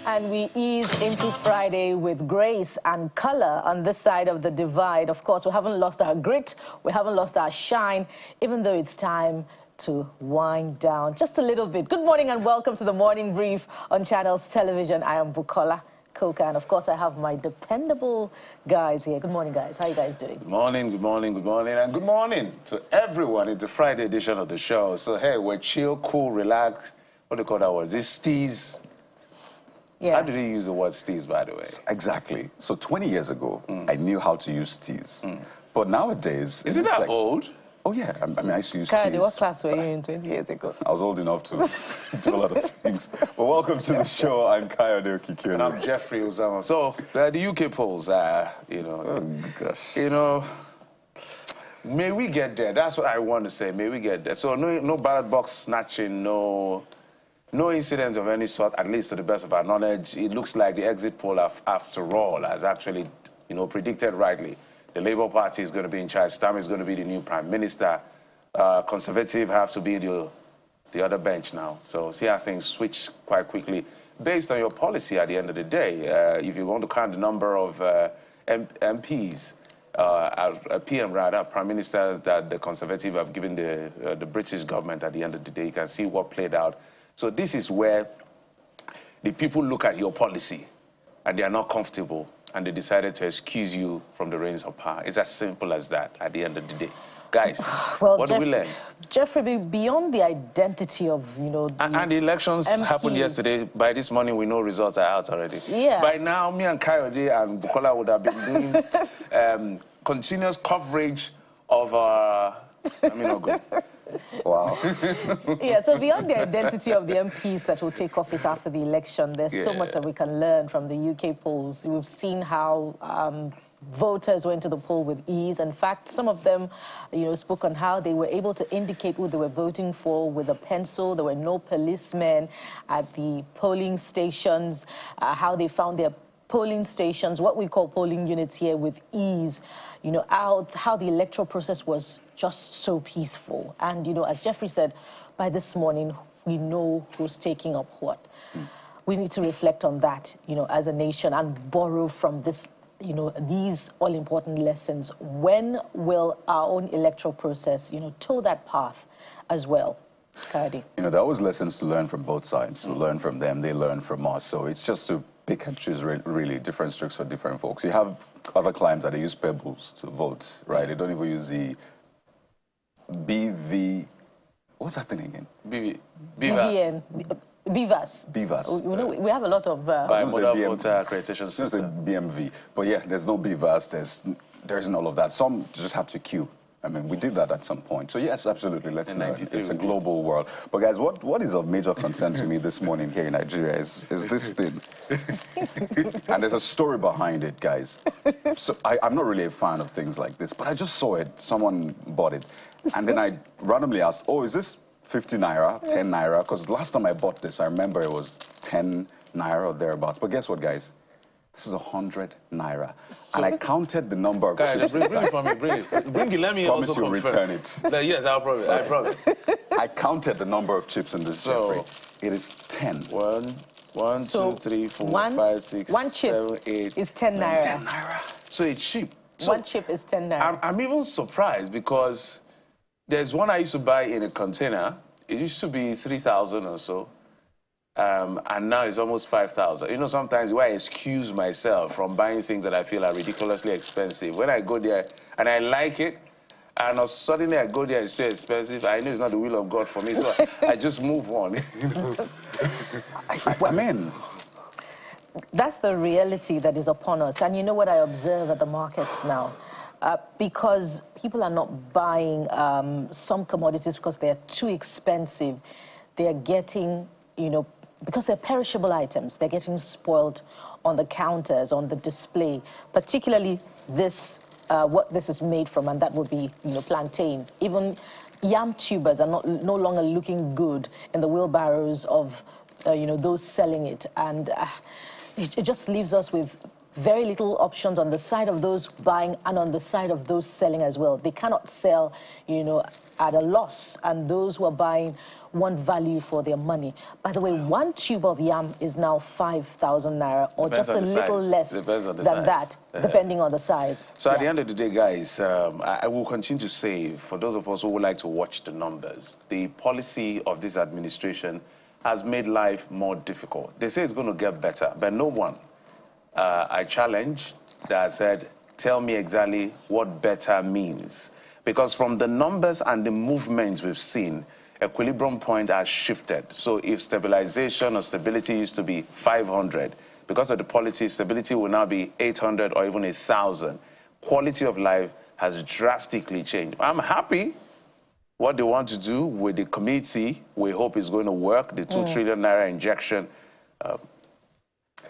And we ease into Friday with grace and color on this side of the divide. Of course, we haven't lost our grit, we haven't lost our shine, even though it's time to wind down just a little bit. Good morning and welcome to the Morning Brief on Channels Television. I am Bukola Koka, and of course I have my dependable guys here. Good morning, guys. How are you guys doing? Good morning, good morning, good morning, and good morning to everyone. It's the Friday edition of the show. So, hey, we're chill, cool, relaxed. What do you call that word? This steez. Yeah. How do they use the word steez, by the way? Exactly. So 20 years ago, I knew how to use steez. But nowadays... Is it that like, old? Oh, yeah. I mean, I used to use Kayode, steez. what class were you in 20 years ago? I was old enough to do a lot of things. Well, welcome to the show. I'm Kayode Okikere. And I'm Jeffrey Ozama. So, the UK polls, Oh, gosh. May we get there. That's what I want to say. May we get there. So, no ballot box snatching, no incident of any sort, at least to the best of our knowledge. It looks like the exit poll, after all, has actually, predicted rightly. The Labour Party is going to be in charge. Stam is going to be the new Prime Minister. Conservative have to be the other bench now. So see how things switch quite quickly. Based on your policy at the end of the day, if you want to count the number of MPs, PM rather, Prime Minister that the Conservative have given the British government at the end of the day, you can see what played out. So this is where the people look at your policy and they are not comfortable and they decided to excuse you from the reins of power. It's as simple as that at the end of the day. Guys, well, what do we learn? Jeffrey, beyond the identity of, and the elections MPs. happened yesterday. By this morning, we know results are out already. Yeah. By now, me and Kayode and Bukola would have been doing continuous coverage of not good. Wow. Yeah, so beyond the identity of the MPs that will take office after the election, there's so much that we can learn from the UK polls. We've seen how voters went to the poll with ease. In fact, some of them, spoke on how they were able to indicate who they were voting for with a pencil. There were no policemen at the polling stations, how they found their polling stations, what we call polling units here, with ease. How the electoral process was just so peaceful. And, as Jeffrey said, by this morning, we know who's taking up what. We need to reflect on that, as a nation and borrow from this, these all-important lessons. When will our own electoral process, toe that path as well? Kayode. There are always lessons to learn from both sides. We learn from them, they learn from us. So it's just to pick and choose really different strokes for different folks. You have other clients that they use pebbles to vote, right? They don't even use the BV... What's that thing again? BVAS. BVAS. We have a lot of... By model voter accreditation system. This is the BMV. But yeah, there's no BVAS, there isn't all of that. Some just have to queue. I mean, we did that at some point. So yes, absolutely, let's learn. It's a global world. But guys, what is of major concern to me this morning here in Nigeria is this thing. And there's a story behind it, guys. So I'm not really a fan of things like this, but I just saw it. Someone bought it. And then I randomly asked, oh, is this 50 naira, 10 naira? Because last time I bought this, I remember it was 10 naira or thereabouts. But guess what, guys? This is 100 naira. So, and I counted the number of chips. Bring it for me, bring it. Let me promise also you confirm. return it. Yes, I promise. I counted the number of chips in this, Jeffrey. It is 10. One, so 2, 3, 4, 1, 5, 6, one chip 7, 8. is 10 naira. 10 naira. So it's cheap. So one chip is 10 naira. I'm even surprised because there's one I used to buy in a container. It used to be 3,000 or so. And now it's almost 5,000. Sometimes I excuse myself from buying things that I feel are ridiculously expensive. When I go there and I like it, and suddenly I go there and it's so expensive, I know it's not the will of God for me, so I just move on. I mean... That's the reality that is upon us. And you know what I observe at the markets now? Because people are not buying some commodities because they're too expensive. They're getting, because they're perishable items, they're getting spoiled on the counters, on the display, particularly this, what this is made from, and that would be, plantain. Even yam tubers are no longer looking good in the wheelbarrows of, those selling it. And it just leaves us with very little options on the side of those buying and on the side of those selling as well. They cannot sell, you know, at a loss, and those who are buying want value for their money. By the way, one tube of yam is now 5,000 naira, or just a little less than that, depending on the size. So at the end of the day, guys, I will continue to say, for those of us who would like to watch the numbers, the policy of this administration has made life more difficult. They say it's going to get better, but no one I challenge that said, tell me exactly what better means. Because from the numbers and the movements we've seen, equilibrium point has shifted. So if stabilization or stability used to be 500, because of the policy, stability will now be 800 or even 1,000. Quality of life has drastically changed. I'm happy what they want to do with the committee. We hope it's going to work, the 2 trillion naira injection.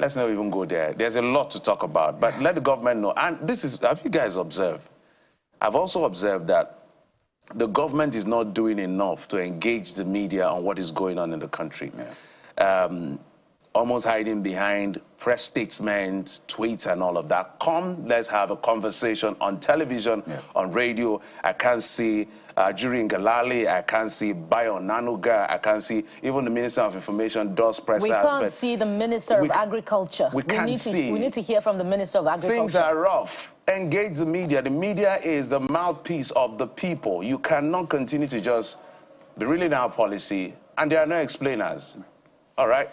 Let's not even go there. There's a lot to talk about, but let the government know. And this is, have you guys observed? I've also observed that the government is not doing enough to engage the media on what is going on in the country. Yeah. Almost hiding behind press statements, tweets, and all of that. Come, let's have a conversation on television, on radio. I can't see Jurin Galali, I can't see Bayo Nanuga, I can't see even the Minister of Information does press. We can't see the Minister of Agriculture. We need to hear from the Minister of Agriculture. Things are rough. Engage the media. The media is the mouthpiece of the people. You cannot continue to just be reeling out policy, and there are no explainers. All right?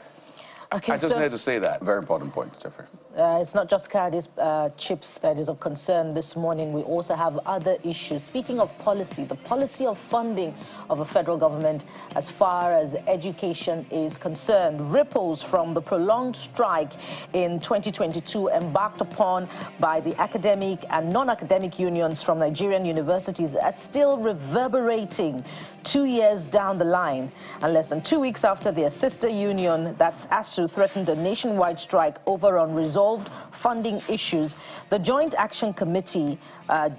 Okay, I just had to say that. Very important point, Jeffrey. It's not just Cardi's chips that is of concern this morning. We also have other issues. Speaking of policy, the policy of funding of a federal government as far as education is concerned. Ripples from the prolonged strike in 2022 embarked upon by the academic and non-academic unions from Nigerian universities are still reverberating 2 years down the line. And less than 2 weeks after their sister union, that's ASU, threatened a nationwide strike over unresolved funding issues, the Joint Action Committee,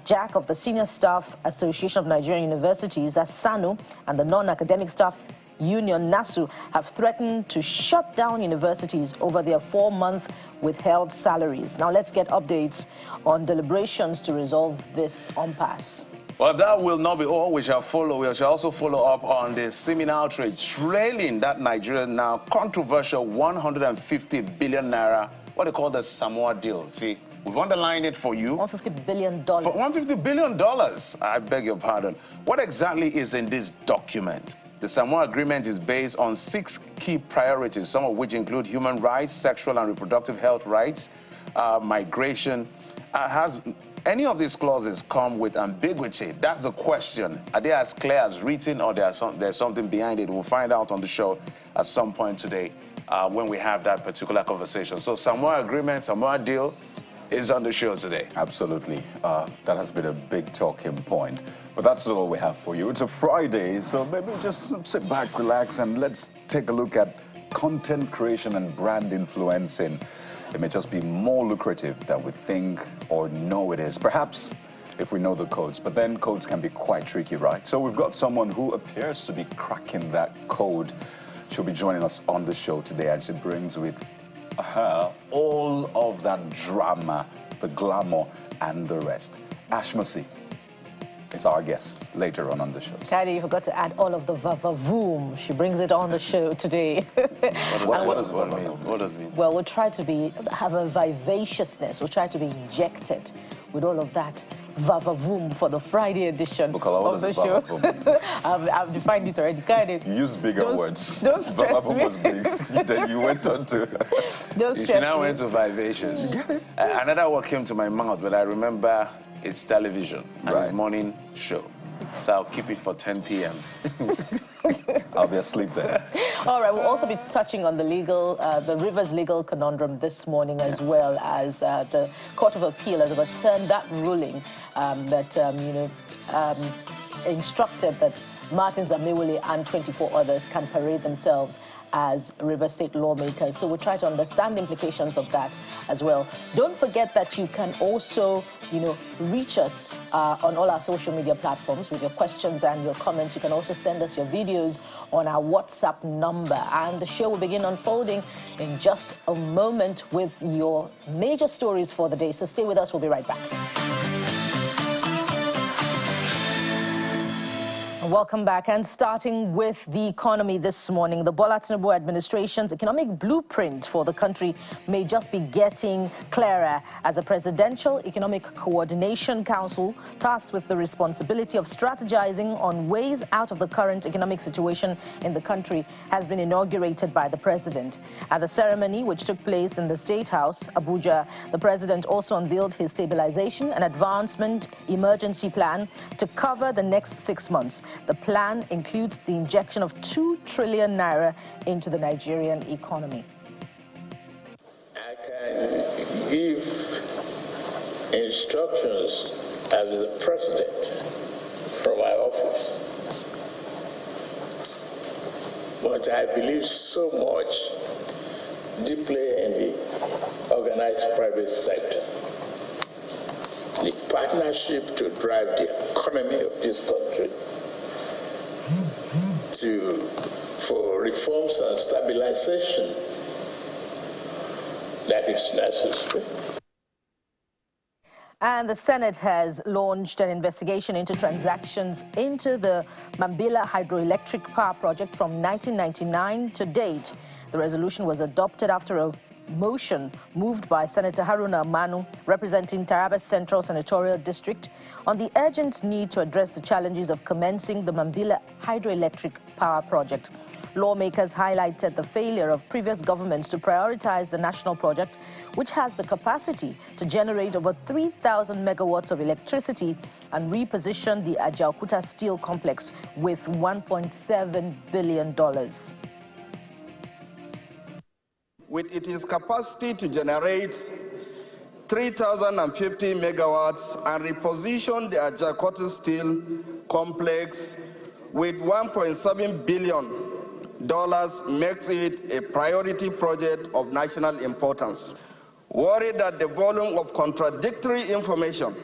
JAC of the Senior Staff Association of Nigerian Universities, that's SANU, and the Non-Academic Staff Union, NASU, have threatened to shut down universities over their 4-month withheld salaries. Now let's get updates on deliberations to resolve this impasse. Well, that will not be all. We shall follow. We shall also follow up on the semen outrage trailing that Nigerian now controversial 150 billion naira, what they call the Samoa deal. See, we've underlined it for you. $150 billion. For $150 billion. I beg your pardon. What exactly is in this document? The Samoa agreement is based on 6 key priorities, some of which include human rights, sexual and reproductive health rights, migration. Has any of these clauses come with ambiguity? That's the question. Are they as clear as written, or there's something behind it? We'll find out on the show at some point today when we have that particular conversation. So Samoa agreement, Samoa deal is on the show today. Absolutely. That has been a big talking point. But that's all we have for you. It's a Friday, so maybe just sit back, relax, and let's take a look at content creation and brand influencing. It may just be more lucrative than we think or know it is. Perhaps if we know the codes, but then codes can be quite tricky, right? So we've got someone who appears to be cracking that code. She'll be joining us on the show today, and she brings with her all of that drama, the glamour, and the rest. Ashmasi is our guest later on the show. Cardi, you forgot to add all of the va-va-voom. She brings it on the show today. What does it mean? What does it mean? Well, we'll try to have a vivaciousness. We'll try to be injected with all of that va-va-voom for the Friday edition of the show. I've defined it already. Cardi, use bigger words. Don't stress me. Was big. Then you went on to... Don't stress me. She now went to vivacious. Another word came to my mouth, but I remember it's television and it's morning show. So I'll keep it for 10 p.m. I'll be asleep there. All right, we'll also be touching on the Rivers legal conundrum this morning, as well as the Court of Appeal has overturned that ruling that instructed that Martins Amewule and 24 others can parade themselves as River State lawmakers. So we'll try to understand the implications of that as well. Don't forget that you can also, reach us on all our social media platforms with your questions and your comments. You can also send us your videos on our WhatsApp number. And the show will begin unfolding in just a moment with your major stories for the day. So stay with us. We'll be right back. Welcome back. And starting with the economy this morning, the Bola Tinubu administration's economic blueprint for the country may just be getting clearer as a Presidential Economic Coordination Council tasked with the responsibility of strategizing on ways out of the current economic situation in the country has been inaugurated by the President. At the ceremony, which took place in the State House, Abuja, the President also unveiled his stabilization and advancement emergency plan to cover the next 6 months. The plan includes the injection of 2 trillion naira into the Nigerian economy. I can give instructions as the President from my office, but I believe so much deeply in the organized private sector. The partnership to drive the economy of this country, for reforms and stabilization that is necessary. And the Senate has launched an investigation into transactions into the Mambila hydroelectric power project from 1999 to date. The resolution was adopted after a motion moved by Senator Haruna Manu, representing Taraba Central Senatorial District, on the urgent need to address the challenges of commencing the Mambila hydroelectric power project. Lawmakers highlighted the failure of previous governments to prioritize the national project, which has the capacity to generate over 3,000 megawatts of electricity and reposition the Ajaokuta steel complex with $1.7 billion. With its capacity to generate 3,050 megawatts and reposition the Ajaokuta steel complex with $1.7 billion makes it a priority project of national importance. Worried that the volume of contradictory information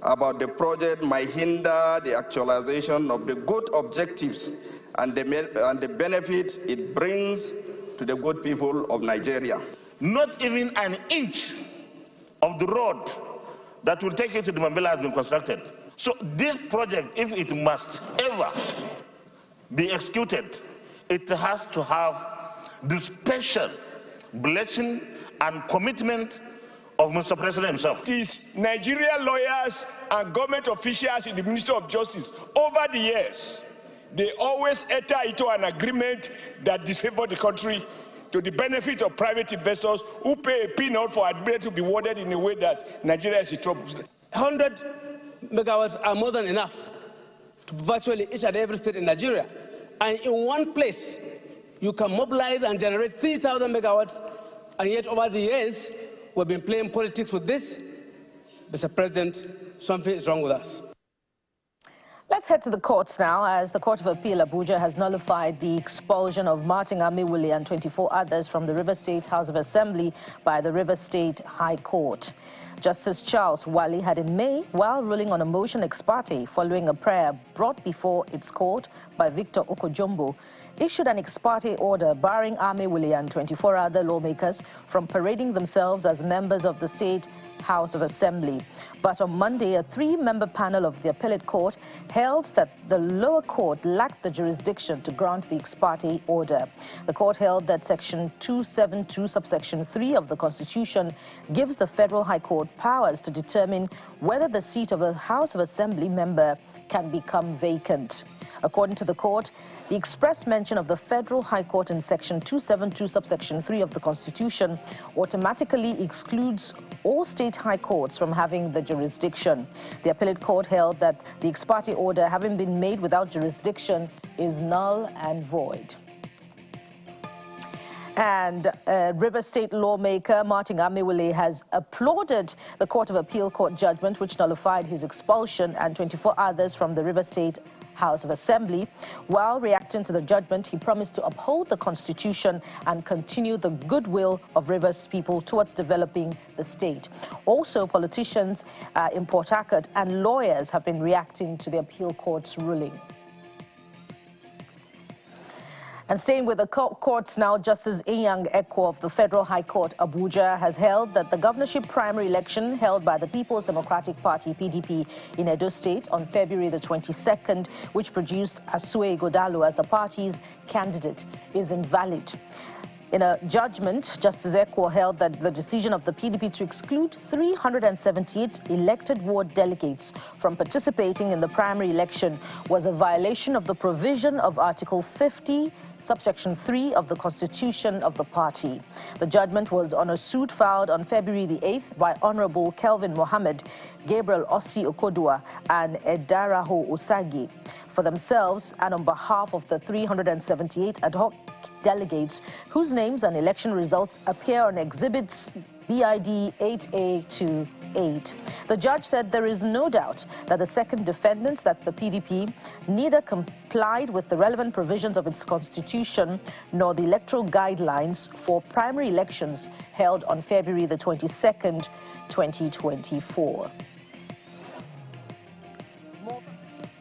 about the project might hinder the actualization of the good objectives and the benefits it brings to the good people of Nigeria. Not even an inch of the road that will take you to the Mambila has been constructed. So this project, if it must ever be executed, it has to have the special blessing and commitment of Mr. President himself. It is Nigerian lawyers and government officials in the Ministry of Justice over the years, they always enter into an agreement that disfavors the country to the benefit of private investors who pay a peanut for admission to be worded in a way that Nigeria is in trouble. 100 megawatts are more than enough to virtually each and every state in Nigeria. And in one place, you can mobilize and generate 3,000 megawatts, and yet over the years, we've been playing politics with this. Mr. President, something is wrong with us. Let's head to the courts now, as the Court of Appeal Abuja has nullified the expulsion of Martin Amewule and 24 others from the River State House of Assembly by the River State High Court. Justice Charles Wali had in May, while ruling on a motion ex parte following a prayer brought before its court by Victor Okojombo, issued an ex parte order barring Amewule and 24 other lawmakers from parading themselves as members of the State House of Assembly. But on Monday, a 3-member panel of the appellate court held that the lower court lacked the jurisdiction to grant the ex parte order. The court held that Section 272, subsection 3 of the Constitution gives the Federal High Court powers to determine whether the seat of a House of Assembly member can become vacant. According to the court, the express mention of the Federal High Court in Section 272, subsection 3 of the Constitution automatically excludes all state high courts from having the jurisdiction. The appellate court held that the ex parte order, having been made without jurisdiction, is null and void. And River State lawmaker Martin Amewule has applauded the Court of Appeal court judgment which nullified his expulsion and 24 others from the River State House of Assembly. While reacting to the judgment, he promised to uphold the Constitution and continue the goodwill of Rivers people towards developing the state. Also, politicians in Port Harcourt and lawyers have been reacting to the appeal court's ruling. And staying with the courts now, Justice Inyang Ekwo of the Federal High Court, Abuja, has held that the governorship primary election held by the People's Democratic Party, PDP, in Edo State on February the 22nd, which produced Asue Godalo as the party's candidate, is invalid. In a judgment, Justice Ekwo held that the decision of the PDP to exclude 378 elected ward delegates from participating in the primary election was a violation of the provision of Article 50, subsection 3 of the Constitution of the party. The judgment was on a suit filed on February the 8th by Honorable Kelvin Mohammed, Gabriel Ossi Okodua, and Edaraho Osagi for themselves and on behalf of the 378 ad hoc delegates whose names and election results appear on exhibits BID 8A to 8. The judge said there is no doubt that the second defendants, that's the PDP, neither complied with the relevant provisions of its constitution nor the electoral guidelines for primary elections held on February the 22nd, 2024.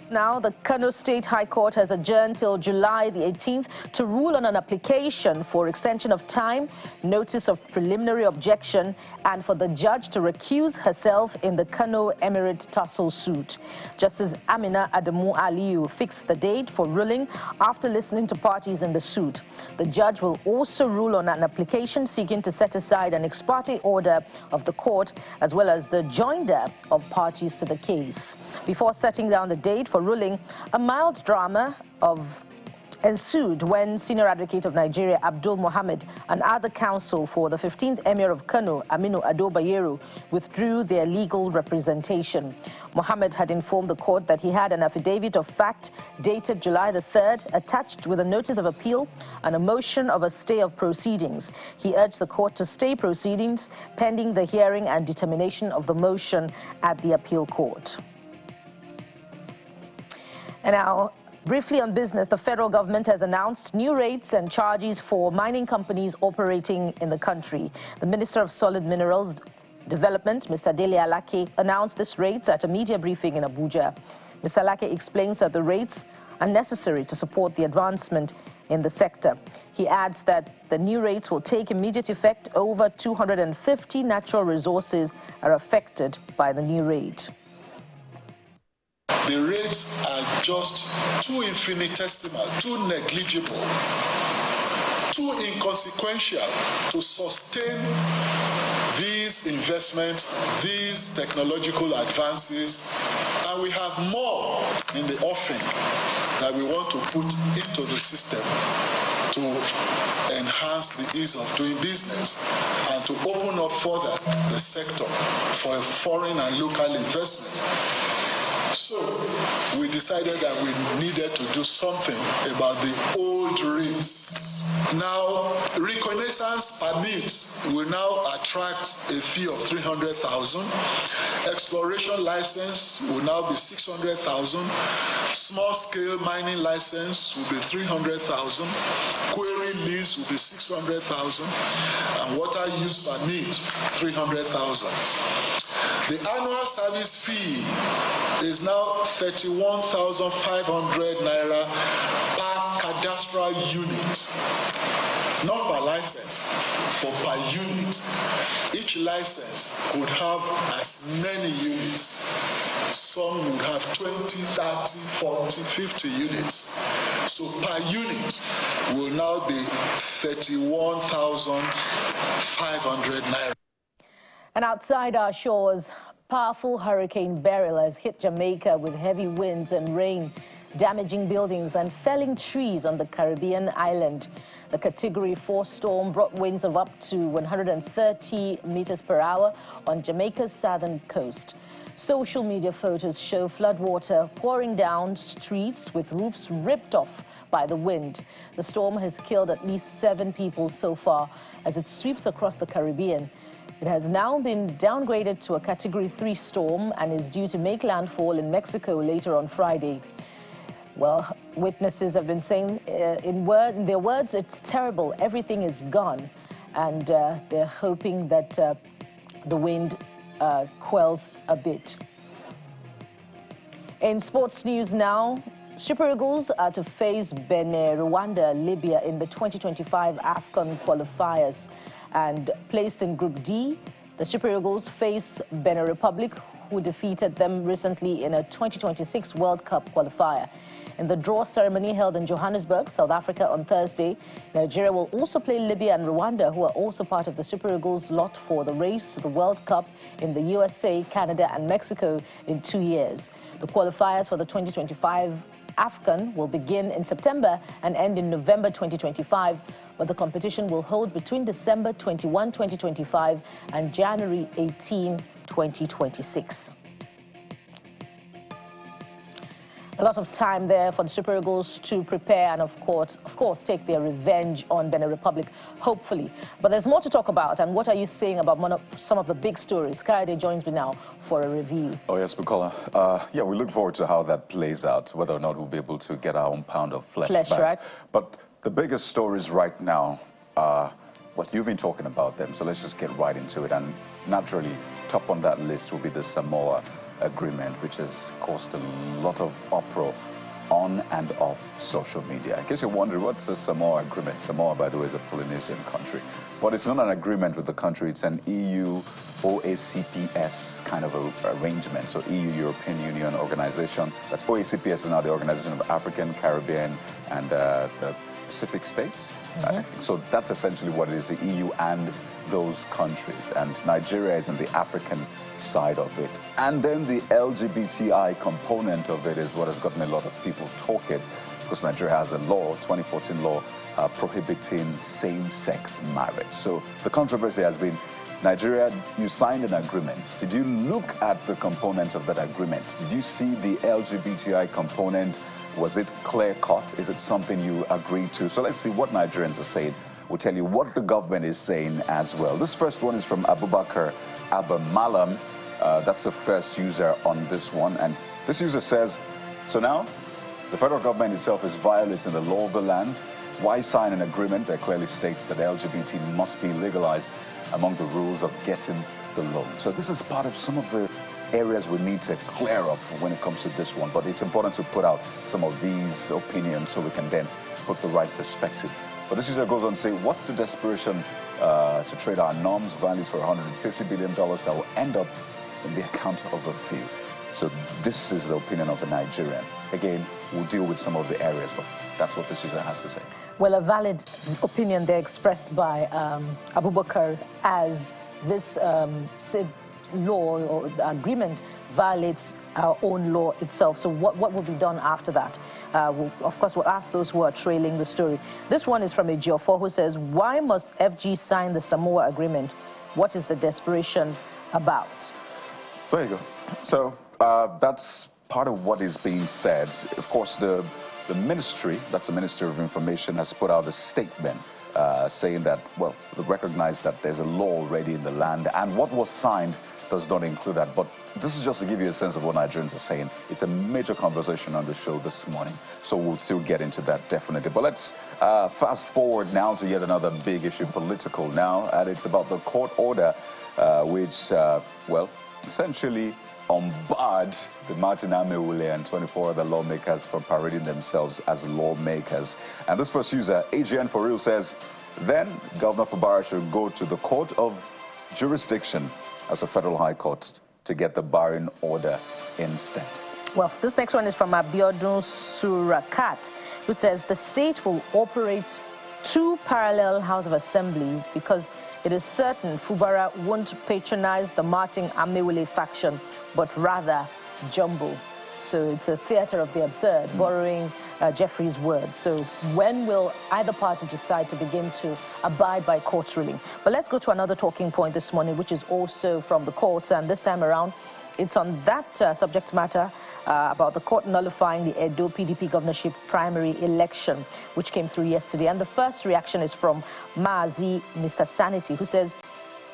Now, the Kano State High Court has adjourned till July the 18th to rule on an application for extension of time, notice of preliminary objection, and for the judge to recuse herself in the Kano Emirate tussle suit. Justice Amina Adamu Aliyu fixed the date for ruling after listening to parties in the suit. The judge will also rule on an application seeking to set aside an ex parte order of the court, as well as the joinder of parties to the case. Before setting down the date for ruling, a mild drama ensued when Senior Advocate of Nigeria Abdul Mohammed and other counsel for the 15th Emir of Kano, Aminu Ado Bayero, withdrew their legal representation. Mohammed had informed the court that he had an affidavit of fact dated July the 3rd, attached with a notice of appeal and a motion of a stay of proceedings. He urged the court to stay proceedings pending the hearing and determination of the motion at the appeal court. And now, briefly on business, the federal government has announced new rates and charges for mining companies operating in the country. The Minister of Solid Minerals Development, Mr. Dele Alake, announced these rates at a media briefing in Abuja. Mr. Alake explains that the rates are necessary to support the advancement in the sector. He adds that the new rates will take immediate effect. Over 250 natural resources are affected by the new rate. The rates are just too infinitesimal, too negligible, too inconsequential to sustain these investments, these technological advances, and we have more in the offing that we want to put into the system to enhance the ease of doing business and to open up further the sector for foreign and local investment. So we decided that we needed to do something about the old rates. Now, reconnaissance permits will now attract a fee of 300,000. Exploration license will now be 600,000. Small-scale mining license will be 300,000. Quarry lease will be 600,000. And water use permit 300,000. The annual service fee is now 31,500 naira per cadastral unit, not per license, but per unit. Each license could have as many units. Some would have 20, 30, 40, 50 units. So per unit will now be 31,500 naira. And outside our shores, powerful Hurricane Beryl has hit Jamaica with heavy winds and rain, damaging buildings and felling trees on the Caribbean island. The Category 4 storm brought winds of up to 130 meters per hour on Jamaica's southern coast. Social media photos show floodwater pouring down streets with roofs ripped off by the wind. The storm has killed at least 7 people so far as it sweeps across the Caribbean. It has now been downgraded to a Category 3 storm and is due to make landfall in Mexico later on Friday. Well, witnesses have been saying in their words, it's terrible. Everything is gone. And they're hoping that the wind quells a bit. In sports news now, Super Eagles are to face Benin, Rwanda, Libya in the 2025 AFCON qualifiers. And placed in Group D, the Super Eagles face Benin Republic, who defeated them recently in a 2026 World Cup qualifier. In the draw ceremony held in Johannesburg, South Africa on Thursday, Nigeria will also play Libya and Rwanda, who are also part of the Super Eagles lot for the race to the World Cup in the USA, Canada and Mexico in 2 years. The qualifiers for the 2025 AFCON will begin in September and end in November 2025, but the competition will hold between December 21, 2025 and January 18, 2026. A lot of time there for the Super Eagles to prepare and, of course, take their revenge on Benin Republic, hopefully. But there's more to talk about. And what are you saying about some of the big stories? Kaide joins me now for a review. Oh, yes, Bukola. Yeah, we look forward to how that plays out, whether or not we'll be able to get our own pound of flesh back. Right? But the biggest stories right now are what you've been talking about them. So let's just get right into it. And naturally, top on that list will be the Samoa agreement, which has caused a lot of uproar on and off social media. In case you're wondering, what's the Samoa agreement? Samoa, by the way, is a Polynesian country. But it's not an agreement with the country. It's an EU OACPS kind of arrangement. So EU, European Union Organization. That's OACPS is now the Organization of African, Caribbean, and the Pacific States. So that's essentially what it is, the EU and those countries. And Nigeria is in the African side of it. And then the LGBTI component of it is what has gotten a lot of people talking, because Nigeria has a law, 2014 law, prohibiting same-sex marriage. So the controversy has been, Nigeria, you signed an agreement. Did you look at the component of that agreement? Did you see the LGBTI component? Was it clear-cut? Is it something you agreed to? So let's see what Nigerians are saying. We'll tell you what the government is saying as well. This first one is from Abubakar Abamalam. That's the first user on this one. And this user says, so now the federal government itself is violating the law of the land. Why sign an agreement that clearly states that LGBT must be legalized among the rules of getting the loan? So this is part of some of the areas we need to clear up when it comes to this one. But it's important to put out some of these opinions so we can then put the right perspective. But this user goes on to say, what's the desperation to trade our norms, values for $150 billion that will end up in the account of a few? So this is the opinion of a Nigerian. Again, we'll deal with some of the areas, but that's what this user has to say. Well, a valid opinion there expressed by Abubakar, as this law or agreement violates our own law itself. So what will be done after that? Of course, we'll ask those who are trailing the story. This one is from Ejiofor, who says, why must FG sign the Samoa agreement? What is the desperation about? There you go. So that's part of what is being said. Of course, the ministry, that's the Ministry of Information, has put out a statement saying that, well, they recognize that there's a law already in the land, and what was signed does not include that. But this is just to give you a sense of what Nigerians are saying. It's a major conversation on the show this morning, so we'll still get into that definitely. But let's fast forward now to yet another big issue, political now, and it's about the court order which, well, essentially unbarred the Martin Amewule and 24 other lawmakers from parading themselves as lawmakers. And this first user, AGN for real, says, then Governor Fubara should go to the court of jurisdiction as a federal high court to get the barring order instead. Well, this next one is from Abiodun Surakat, who says the state will operate 2 parallel House of Assemblies because it is certain Fubara won't patronize the Martin Amewule faction, but rather Jumbo. So it's a theater of the absurd, borrowing Jeffrey's words. So when will either party decide to begin to abide by court ruling? But let's go to another talking point this morning, which is also from the courts. And this time around, it's on that subject matter about the court nullifying the Edo PDP governorship primary election, which came through yesterday. And the first reaction is from Maazi, Mr. Sanity, who says,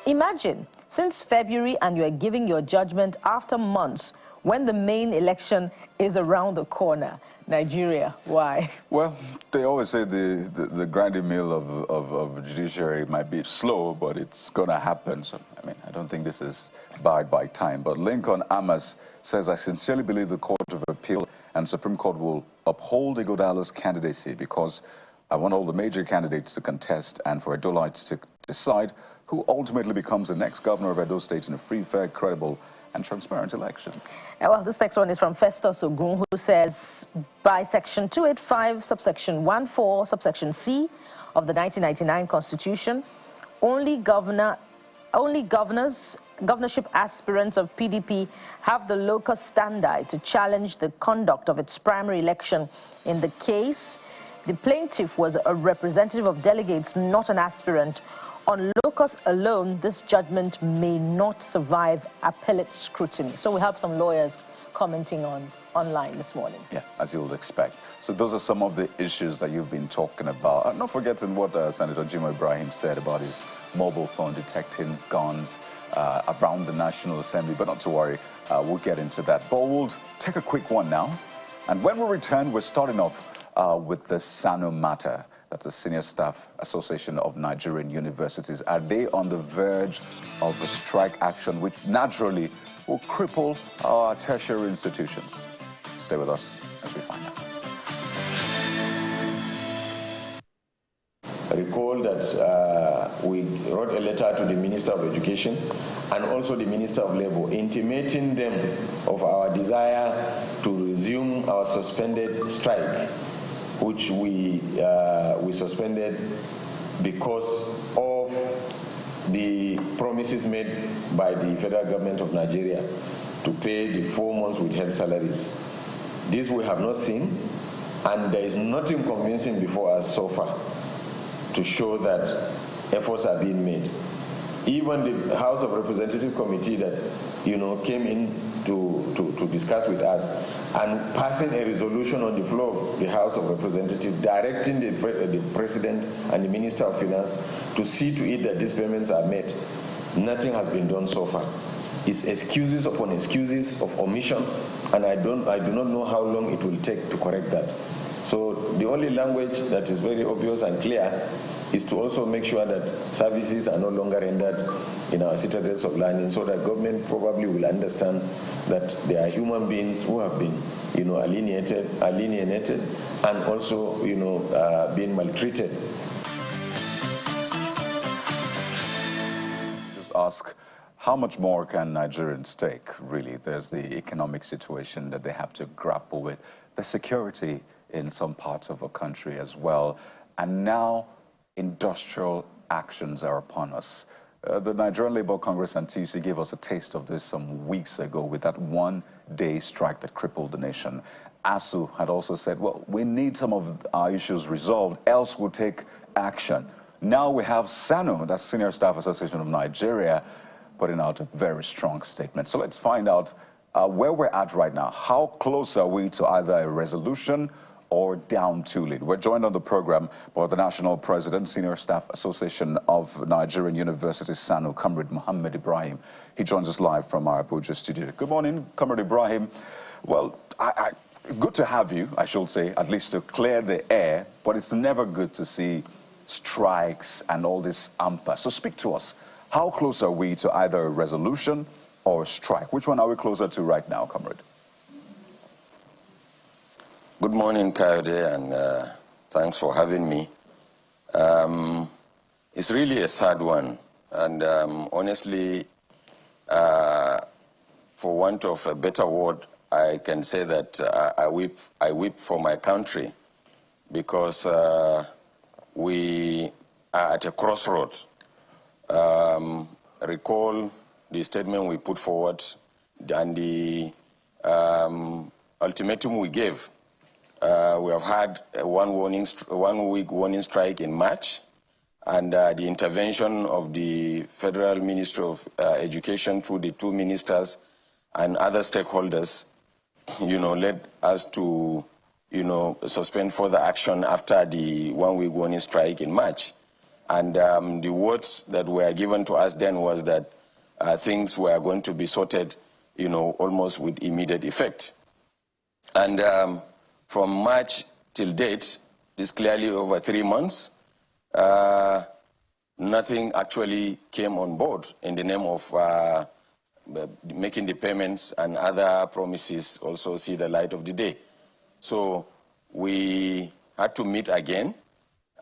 imagine, since February and you are giving your judgment after months when the main election is around the corner. Nigeria. Why? Well, they always say the grinding mill of judiciary might be slow, but it's going to happen. So, I mean, I don't think this is barred by time. But Lincoln Amas says, I sincerely believe the Court of Appeal and Supreme Court will uphold Ighodalo's candidacy because I want all the major candidates to contest and for Edolites to decide who ultimately becomes the next governor of Edo State in a free, fair, credible, and transparent election. Well, this next one is from Festus Ogun, who says, by Section 285, subsection 14, subsection C of the 1999 Constitution, only governorship aspirants of PDP have the locus standi to challenge the conduct of its primary election. In the case, the plaintiff was a representative of delegates, not an aspirant. On locus alone, this judgment may not survive appellate scrutiny. So we have some lawyers commenting online this morning. Yeah, as you would expect. So those are some of the issues that you've been talking about. Not forgetting what Senator Jimo Ibrahim said about his mobile phone detecting guns around the National Assembly. But not to worry, we'll get into that. But we'll take a quick one now. And when we return, we're starting off with the SANU matter. That's the Senior Staff Association of Nigerian Universities. Are they on the verge of a strike action, which naturally will cripple our tertiary institutions? Stay with us as we find out. I recall that we wrote a letter to the Minister of Education and also the Minister of Labor, intimating them of our desire to resume our suspended strike, which we suspended because of the promises made by the federal government of Nigeria to pay the 4 months withheld salaries. This we have not seen, and there is nothing convincing before us so far to show that efforts are being made. Even the House of Representative Committee that came in to discuss with us and passing a resolution on the floor of the House of Representatives directing the President and the Minister of Finance to see to it that these payments are made. Nothing has been done so far. It's excuses upon excuses of omission, and I do not know how long it will take to correct that. So the only language that is very obvious and clear is to also make sure that services are no longer rendered in our citadels of learning, so that government probably will understand that there are human beings who have been, alienated, and also, being maltreated. Just ask, how much more can Nigerians take, really? There's the economic situation that they have to grapple with, the security in some parts of the country as well, and now industrial actions are upon us. The Nigerian Labour Congress and TUC gave us a taste of this some weeks ago with that one-day strike that crippled the nation. ASU had also said, well, we need some of our issues resolved, else we'll take action. Now we have SANU, that's Senior Staff Association of Nigeria, putting out a very strong statement. So let's find out where we're at right now. How close are we to either a resolution or down tooling? We're joined on the program by the National President, Senior Staff Association of Nigerian Universities, SANU, Comrade Muhammad Ibrahim. He joins us live from our Abuja studio. Good morning, Comrade Ibrahim. Well, good to have you, I should say, at least to clear the air, but it's never good to see strikes and all this AMPA. So speak to us. How close are we to either a resolution or a strike? Which one are we closer to right now, Comrade? Good morning, Kayode, and thanks for having me. It's really a sad one, and honestly, for want of a better word, I can say that I weep for my country, because we are at a crossroads. Recall the statement we put forward and the ultimatum we gave. We have had a 1 week warning strike in March, and the intervention of the Federal Ministry of Education through the 2 ministers and other stakeholders, led us to, suspend further action after the 1 week warning strike in March. And the words that were given to us then was that things were going to be sorted, almost with immediate effect. And from March till date, is clearly over 3 months, nothing actually came on board in the name of making the payments, and other promises also see the light of the day. So we had to meet again,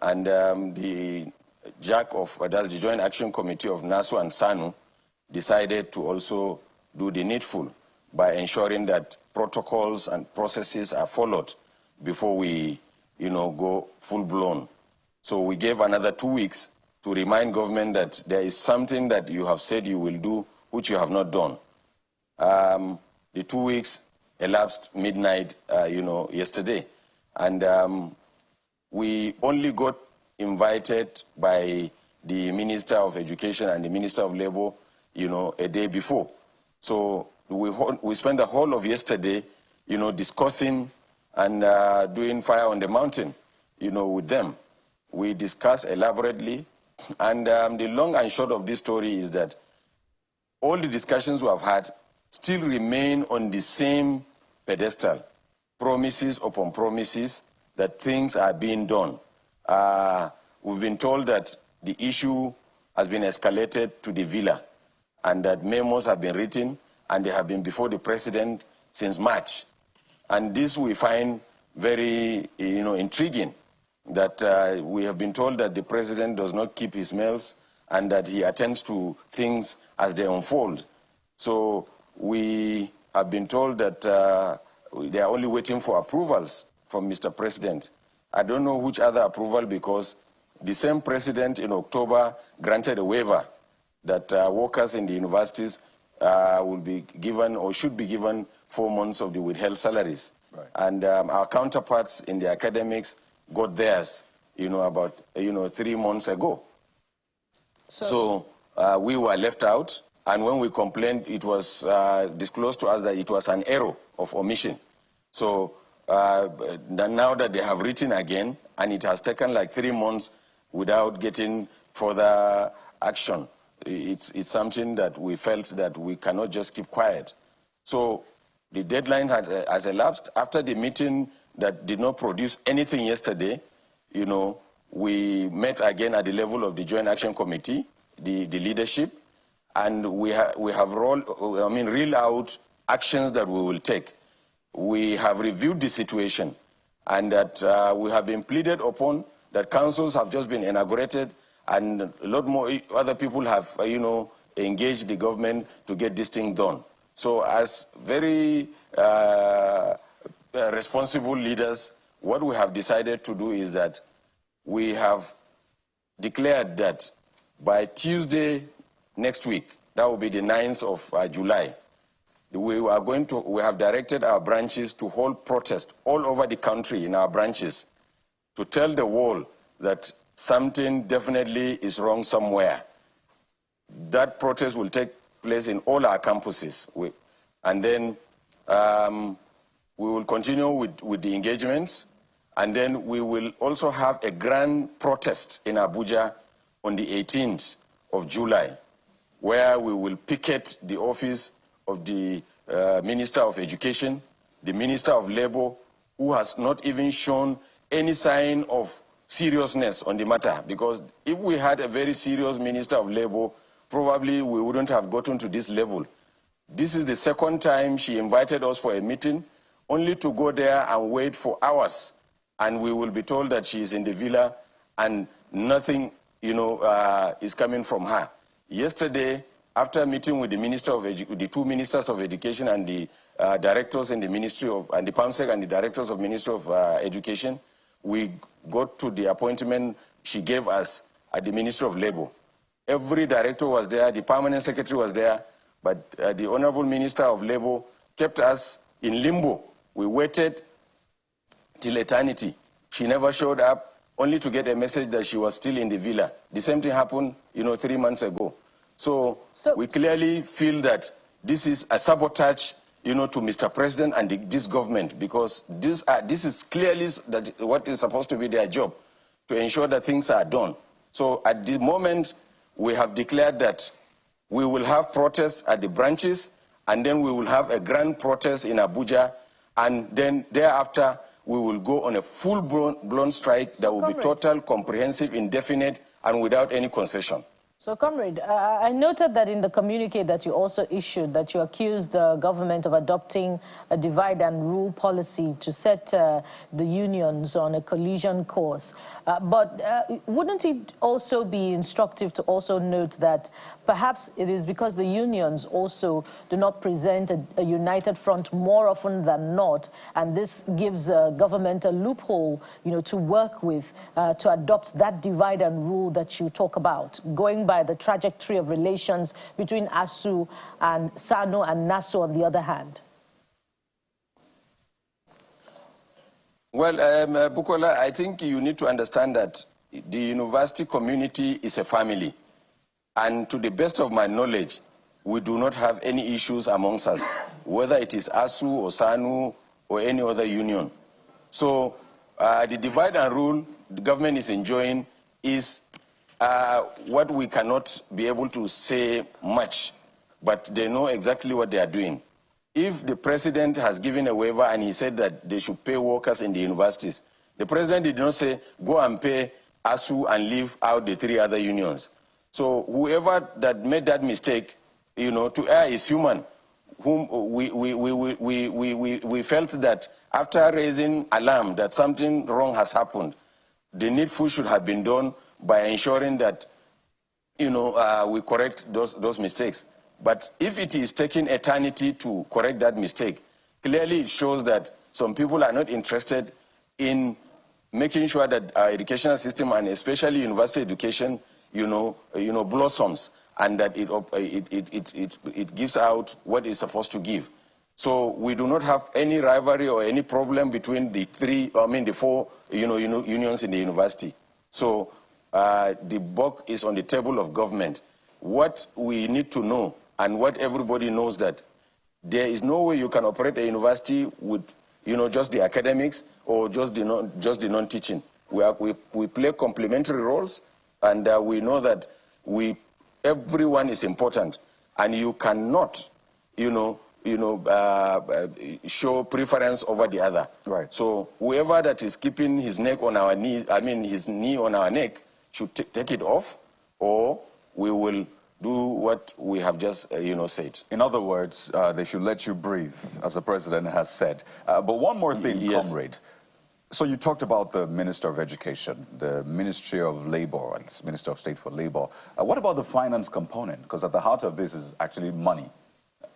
and the JAC of the Joint Action Committee of NASU and SANU decided to also do the needful by ensuring that protocols and processes are followed before we, go full-blown. So we gave another 2 weeks to remind government that there is something that you have said you will do, which you have not done. The 2 weeks elapsed midnight, yesterday, and we only got invited by the Minister of Education and the Minister of Labor, a day before. So we spent the whole of yesterday, discussing and doing fire on the mountain, with them. We discussed elaborately, and the long and short of this story is that all the discussions we have had still remain on the same pedestal. Promises upon promises that things are being done. We've been told that the issue has been escalated to the villa, and that memos have been written, and they have been before the president since March. And this we find very, intriguing, that we have been told that the president does not keep his mails and that he attends to things as they unfold. So we have been told that they are only waiting for approvals from Mr. President. I don't know which other approval, because the same president in October granted a waiver that workers in the universities will be given, or should be given, 4 months of the withheld salaries. Right. And our counterparts in the academics got theirs, about 3 months ago. So we were left out, and when we complained, it was disclosed to us that it was an error of omission. So now that they have written again, and it has taken like 3 months without getting further action, it's something that we felt that we cannot just keep quiet. So the deadline has elapsed. After the meeting that did not produce anything yesterday, we met again at the level of the Joint Action Committee, the leadership, and we have reeled out actions that we will take. We have reviewed the situation, and that we have been pleaded upon, that councils have just been inaugurated, and a lot more other people have, engaged the government to get this thing done. So as very responsible leaders, what we have decided to do is that we have declared that by Tuesday next week, that will be the 9th of July, we have directed our branches to hold protests all over the country in our branches to tell the world that something definitely is wrong somewhere. That protest will take place in all our campuses. And then we will continue with the engagements, and then we will also have a grand protest in Abuja on the 18th of July, where we will picket the office of the Minister of Education, the Minister of Labor, who has not even shown any sign of seriousness on the matter. Because if we had a very serious Minister of Labor, probably we wouldn't have gotten to this level. This is the second time she invited us for a meeting, only to go there and wait for hours. And we will be told that she is in the villa and nothing, is coming from her. Yesterday, after meeting with the two ministers of education and the directors in the Ministry of, and the PAMSEC and the directors of Ministry of Education, we got to the appointment she gave us at the Ministry of Labor. Every director was there, the permanent secretary was there, but the Honorable Minister of Labor kept us in limbo. We waited till eternity. She never showed up, only to get a message that she was still in the villa. The same thing happened, 3 months ago. So we clearly feel that this is a sabotage, to Mr. President and this government, because this is clearly what is supposed to be their job, to ensure that things are done. So at the moment, we have declared that we will have protests at the branches, and then we will have a grand protest in Abuja, and then thereafter, we will go on a full-blown strike that will be total, comprehensive, indefinite, and without any concession. So, Comrade, I noted that in the communique that you also issued, that you accused the government of adopting a divide-and-rule policy to set the unions on a collision course. But wouldn't it also be instructive to also note that perhaps it is because the unions also do not present a united front more often than not, and this gives government a loophole, to work with to adopt that divide-and-rule that you talk about, going by the trajectory of relations between ASU and SANU and NASU on the other hand? Well, Bukola, I think you need to understand that the university community is a family. And to the best of my knowledge, we do not have any issues amongst us, whether it is ASU or SANU or any other union. So the divide and rule the government is enjoying is what we cannot be able to say much, but they know exactly what they are doing. If the president has given a waiver and he said that they should pay workers in the universities, the president did not say, go and pay ASU and leave out the 3 other unions. So whoever that made that mistake, to err is human. Whom we felt that after raising alarm that something wrong has happened, the needful should have been done by ensuring that, we correct those mistakes. But if it is taking eternity to correct that mistake, clearly it shows that some people are not interested in making sure that our educational system, and especially university education, blossoms, and that it gives out what it's supposed to give. So we do not have any rivalry or any problem between the 4 unions in the university. So the buck is on the table of government. What we need to know, and what everybody knows, that there is no way you can operate a university with, just the academics or just the non-teaching. We play complementary roles, and we know that everyone is important, and you cannot, show preference over the other. Right. So whoever that is keeping his neck on our knee, his knee on our neck, should take it off, or we will do what we have just, said. In other words, they should let you breathe, as the president has said. But one more thing, yes. Comrade. So you talked about the Minister of Education, the Ministry of Labor, and Minister of State for Labor. What about the finance component? Because at the heart of this is actually money,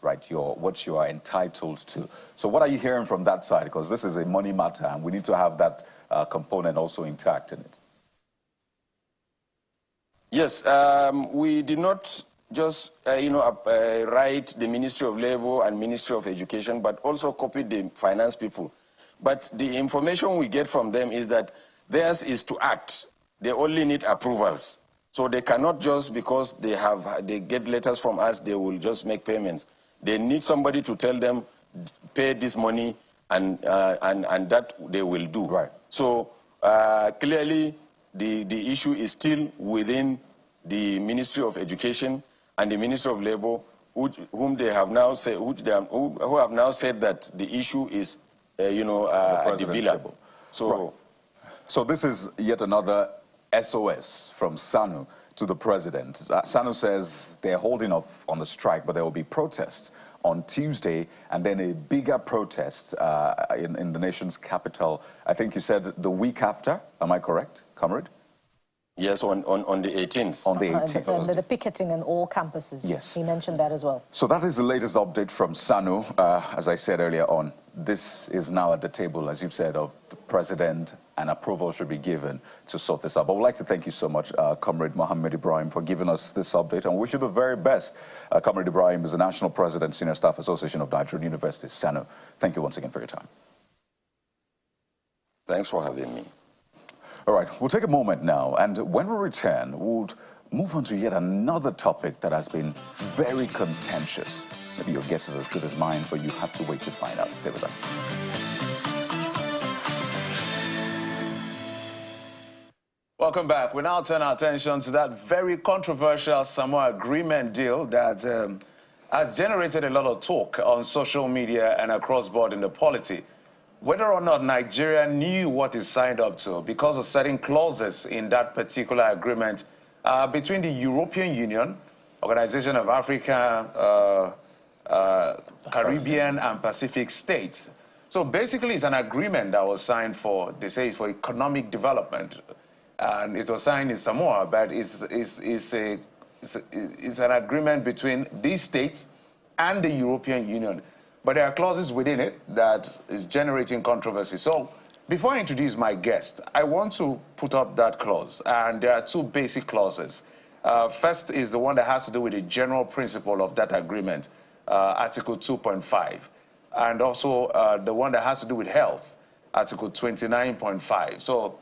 right? What you are entitled to. So what are you hearing from that side? Because this is a money matter, and we need to have that component also intact in it. Yes, we did not just, write the Ministry of Labor and Ministry of Education, but also copied the finance people. But the information we get from them is that theirs is to act. They only need approvals. So they cannot just, because they get letters from us, they will just make payments. They need somebody to tell them, pay this money, and that they will do. Right. So clearly, the issue is still within the Ministry of Education and the Ministry of Labor, who have now said that the issue is, at the villa. So, right. So this is yet another SOS from SANU to the president. SANU says they're holding off on the strike, but there will be protests on Tuesday, and then a bigger protest in the nation's capital. I think you said the week after. Am I correct, Comrade? Yes, on the 18th. On the 18th. The picketing in all campuses. Yes. He mentioned that as well. So that is the latest update from SANU. As I said earlier on, this is now at the table, as you've said, of the president, and approval should be given to sort this out. But I would like to thank you so much, Comrade Mohammed Ibrahim, for giving us this update, and wish you the very best. Comrade Ibrahim is the National President, Senior Staff Association of Nigerian Universities, SANU. Thank you once again for your time. Thanks for having me. All right, we'll take a moment now, and when we return, we'll move on to yet another topic that has been very contentious. Maybe your guess is as good as mine, but you have to wait to find out. Stay with us. Welcome back. We now turn our attention to that very controversial Samoa agreement deal that has generated a lot of talk on social media and across board in the polity. whether or not Nigeria knew what it signed up to because of certain clauses in that particular agreement between the European Union, Organization of Africa, Caribbean and Pacific states. So basically it's an agreement that was signed for, they say, for economic development. And it was signed in Samoa, but it's an agreement between these states and the European Union. But there are clauses within it that is generating controversy. So before I introduce my guest, I want to put up that clause. And there are two basic clauses. First is the one that has to do with the general principle of that agreement, Article 2.5. And also the one that has to do with health, Article 29.5. So,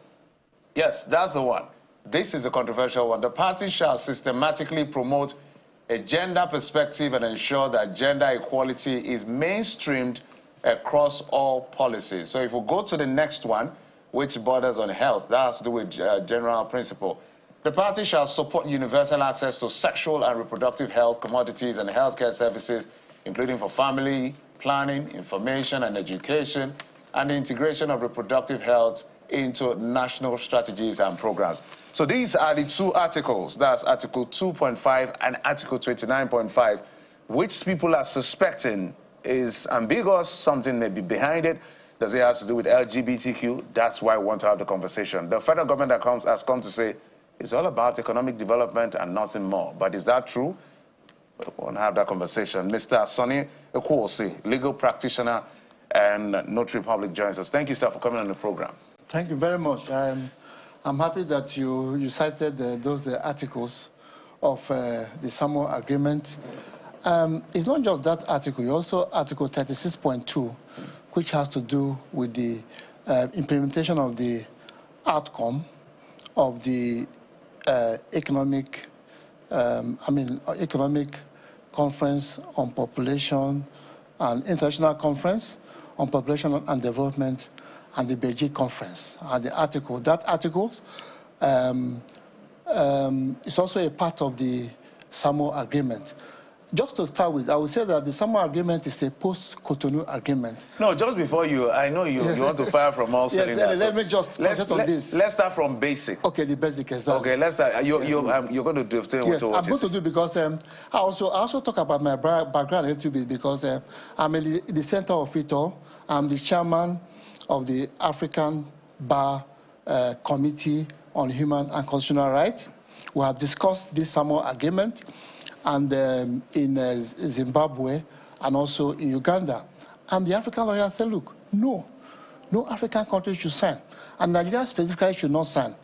yes, that's the one. This is the controversial one. The party shall systematically promote a gender perspective and ensure that gender equality is mainstreamed across all policies. So if we go to the next one, which borders on health, that has to do with general principle. The party shall support universal access to sexual and reproductive health commodities and healthcare services, including for family planning, information and education, and the integration of reproductive health into national strategies and programs. So these are the two articles, that's Article 2.5 and Article 29.5, which people are suspecting is ambiguous, something may be behind it. Does it have to do with LGBTQ? That's why I want to have the conversation. The federal government has come to say it's all about economic development and nothing more. But is that true? We want to have that conversation. Mr. Sonny Ekwosi, legal practitioner and notary public, joins us. Thank you, sir, for coming on the program. Thank you very much. I'm happy that you cited those articles of the Samoa Agreement. It's not just that article, also Article 36.2, which has to do with the implementation of the outcome of the economic conference on population and international conference on population and development and the Beijing conference. And that article is also a part of the Samoa Agreement. Just to start with, I would say that the Samoa Agreement is a post-Cotonou agreement. No, just before I know you want to fire from all cylinders. Yes, let me just concentrate on this. Let's start from basic. Okay, the basic, exactly. Okay, let's start. You're going to do what yes, I'm going to do because I also talk about my background a little bit because I'm in the center of it all. I'm the chairman of the African Bar Committee on Human and Constitutional Rights. We have discussed this Samoa Agreement and in Zimbabwe and also in Uganda. And the African lawyers said, look, no African country should sign. And Nigeria specifically should not sign.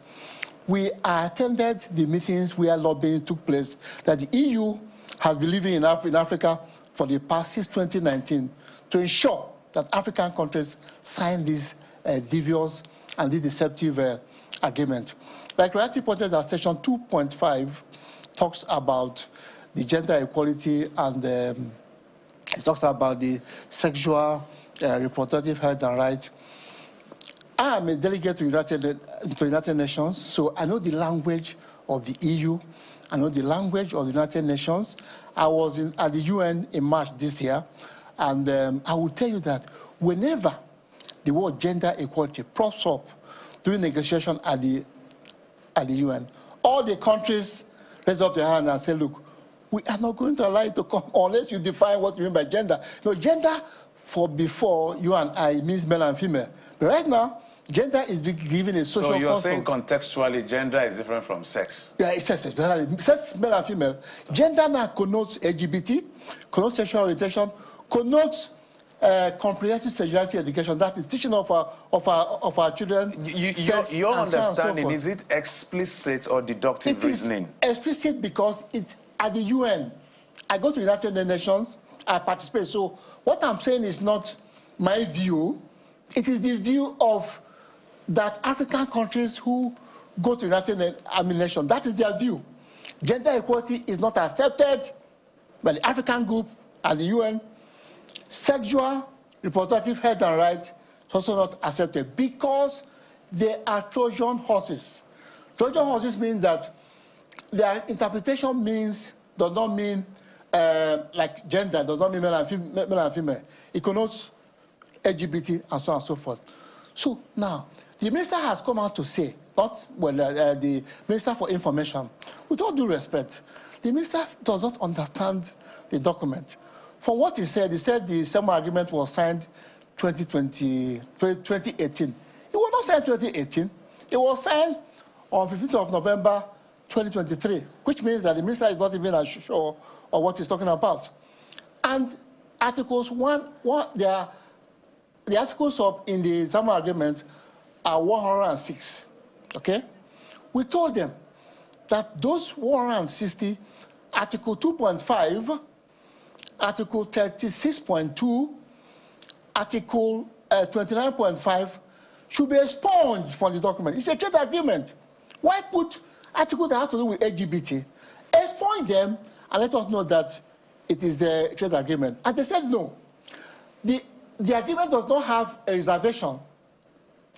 We attended the meetings where lobbying took place that the EU has been living in Africa for the past since 2019 to ensure that African countries sign this devious and this deceptive agreement. Like rightly pointed out, Section 2.5 talks about the gender equality and it talks about the sexual reproductive health and rights. I am a delegate to United Nations, so I know the language of the EU. I know the language of the United Nations. I was at the UN in March this year, and I will tell you that whenever the word gender equality props up during negotiation at the UN, all the countries raise up their hand and say, look, we are not going to allow it to come unless you define what you mean by gender. No, gender for before you and I means male and female. But right now, gender is given a social construct. So you're saying contextually gender is different from sex? Yeah, it's sex, male and female. Gender now connotes LGBT, connotes sexual orientation, connotes comprehensive sexuality education. That is teaching of our children. Your understanding, is it explicit or deductive reasoning? It is explicit because it's at the UN. I go to United Nations, I participate. So what I'm saying is not my view. It is the view of that African countries who go to United Nations. That is their view. Gender equality is not accepted by the African group and the UN. Sexual reproductive health and rights is also not accepted because they are Trojan horses. Trojan horses mean that their interpretation does not mean like gender, does not mean male and female. It connotes LGBT, and so on and so forth. So now, the minister has come out to say, the Minister for Information, with all due respect, the minister does not understand the document. From what he said the Samoa agreement was signed 2018. It was not signed 2018. It was signed on 15th of November 2023, which means that the minister is not even as sure of what he's talking about. And Articles the articles in the Samoa agreement are 106. Okay? We told them that those 160, Article 2.5, Article 36.2, Article 29.5 should be expunged from the document. It's a trade agreement. Why put articles that have to do with LGBT? Expunge them and let us know that it is the trade agreement. And they said no. The agreement does not have a reservation.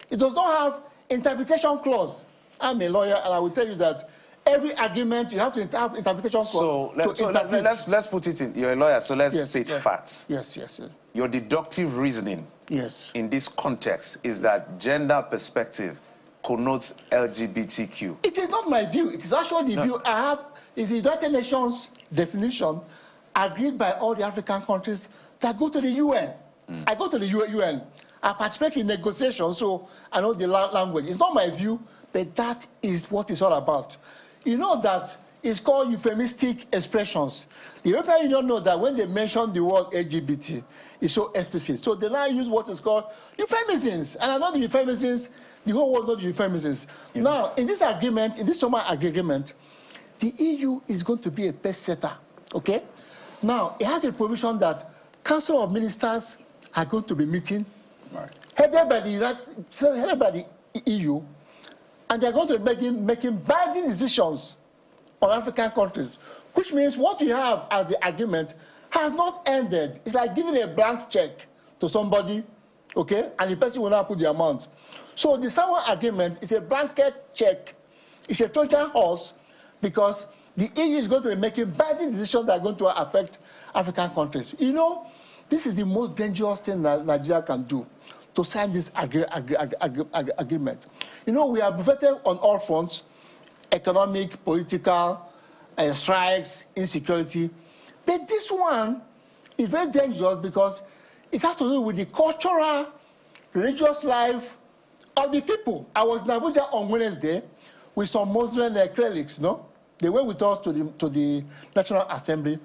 It does not have interpretation clause. I'm a lawyer, and I will tell you that every agreement you have to have interpretation clause. Let's put it in. You're a lawyer, so let's state facts. Yes. Your deductive reasoning in this context is that gender perspective connotes LGBTQ. It is not my view. It is actually the view I have. It's the United Nations definition agreed by all the African countries that go to the UN. I go to the UN. I participate in negotiations, so I know the language. It's not my view, but that is what it's all about. You know that it's called euphemistic expressions. The European Union knows that when they mention the word LGBT, it's so explicit. So they now use what is called euphemisms. And I know the euphemisms, the whole world knows the euphemisms. Yeah. Now, in this agreement, in this Samoa agreement, the EU is going to be a pace setter, okay? Now, it has a provision that Council of Ministers are going to be meeting, headed by the EU, and they're going to be making binding decisions on African countries, which means what you have as the agreement has not ended. It's like giving a blank check to somebody, okay, and the person will not put the amount. So the Samoa agreement is a blanket check. It's a Trojan horse because the EU is going to be making binding decisions that are going to affect African countries. You know, this is the most dangerous thing that Nigeria can do, to sign this agreement. You know, we are buffeted on all fronts, economic, political, strikes, insecurity. But this one is very dangerous because it has to do with the cultural, religious life of the people. I was in Abuja on Wednesday with some Muslim clerics, no? They went with us to the National Assembly.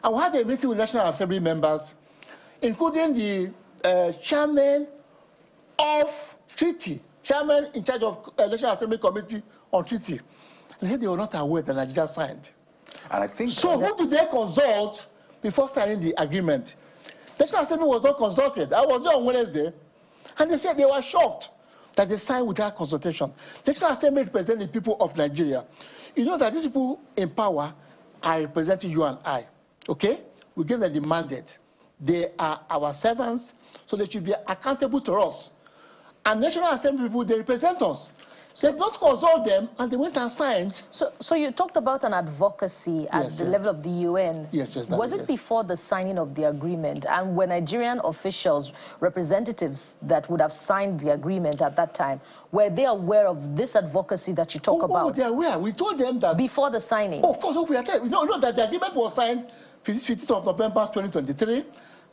And we had a meeting with National Assembly members, including the chairman of treaty, chairman in charge of National Assembly Committee on Treaty. They said they were not aware that Nigeria signed. And I think so who did they consult before signing the agreement? The National Assembly was not consulted. I was there on Wednesday, and they said they were shocked that they signed without consultation. The National Assembly represents the people of Nigeria. You know that these people in power are representing you and I, okay? We give them the mandate. They are our servants, so they should be accountable to us. And National Assembly people, they represent us. They did not consult them, and they went and signed. So you talked about an advocacy at the level of the UN. Yes. Was it before the signing of the agreement? And were Nigerian officials, representatives that would have signed the agreement at that time, were they aware of this advocacy that you talk about? Oh, they are aware. We told them that. Before the signing? Oh, of course, we are there. We know that the agreement was signed 15th of November 2023.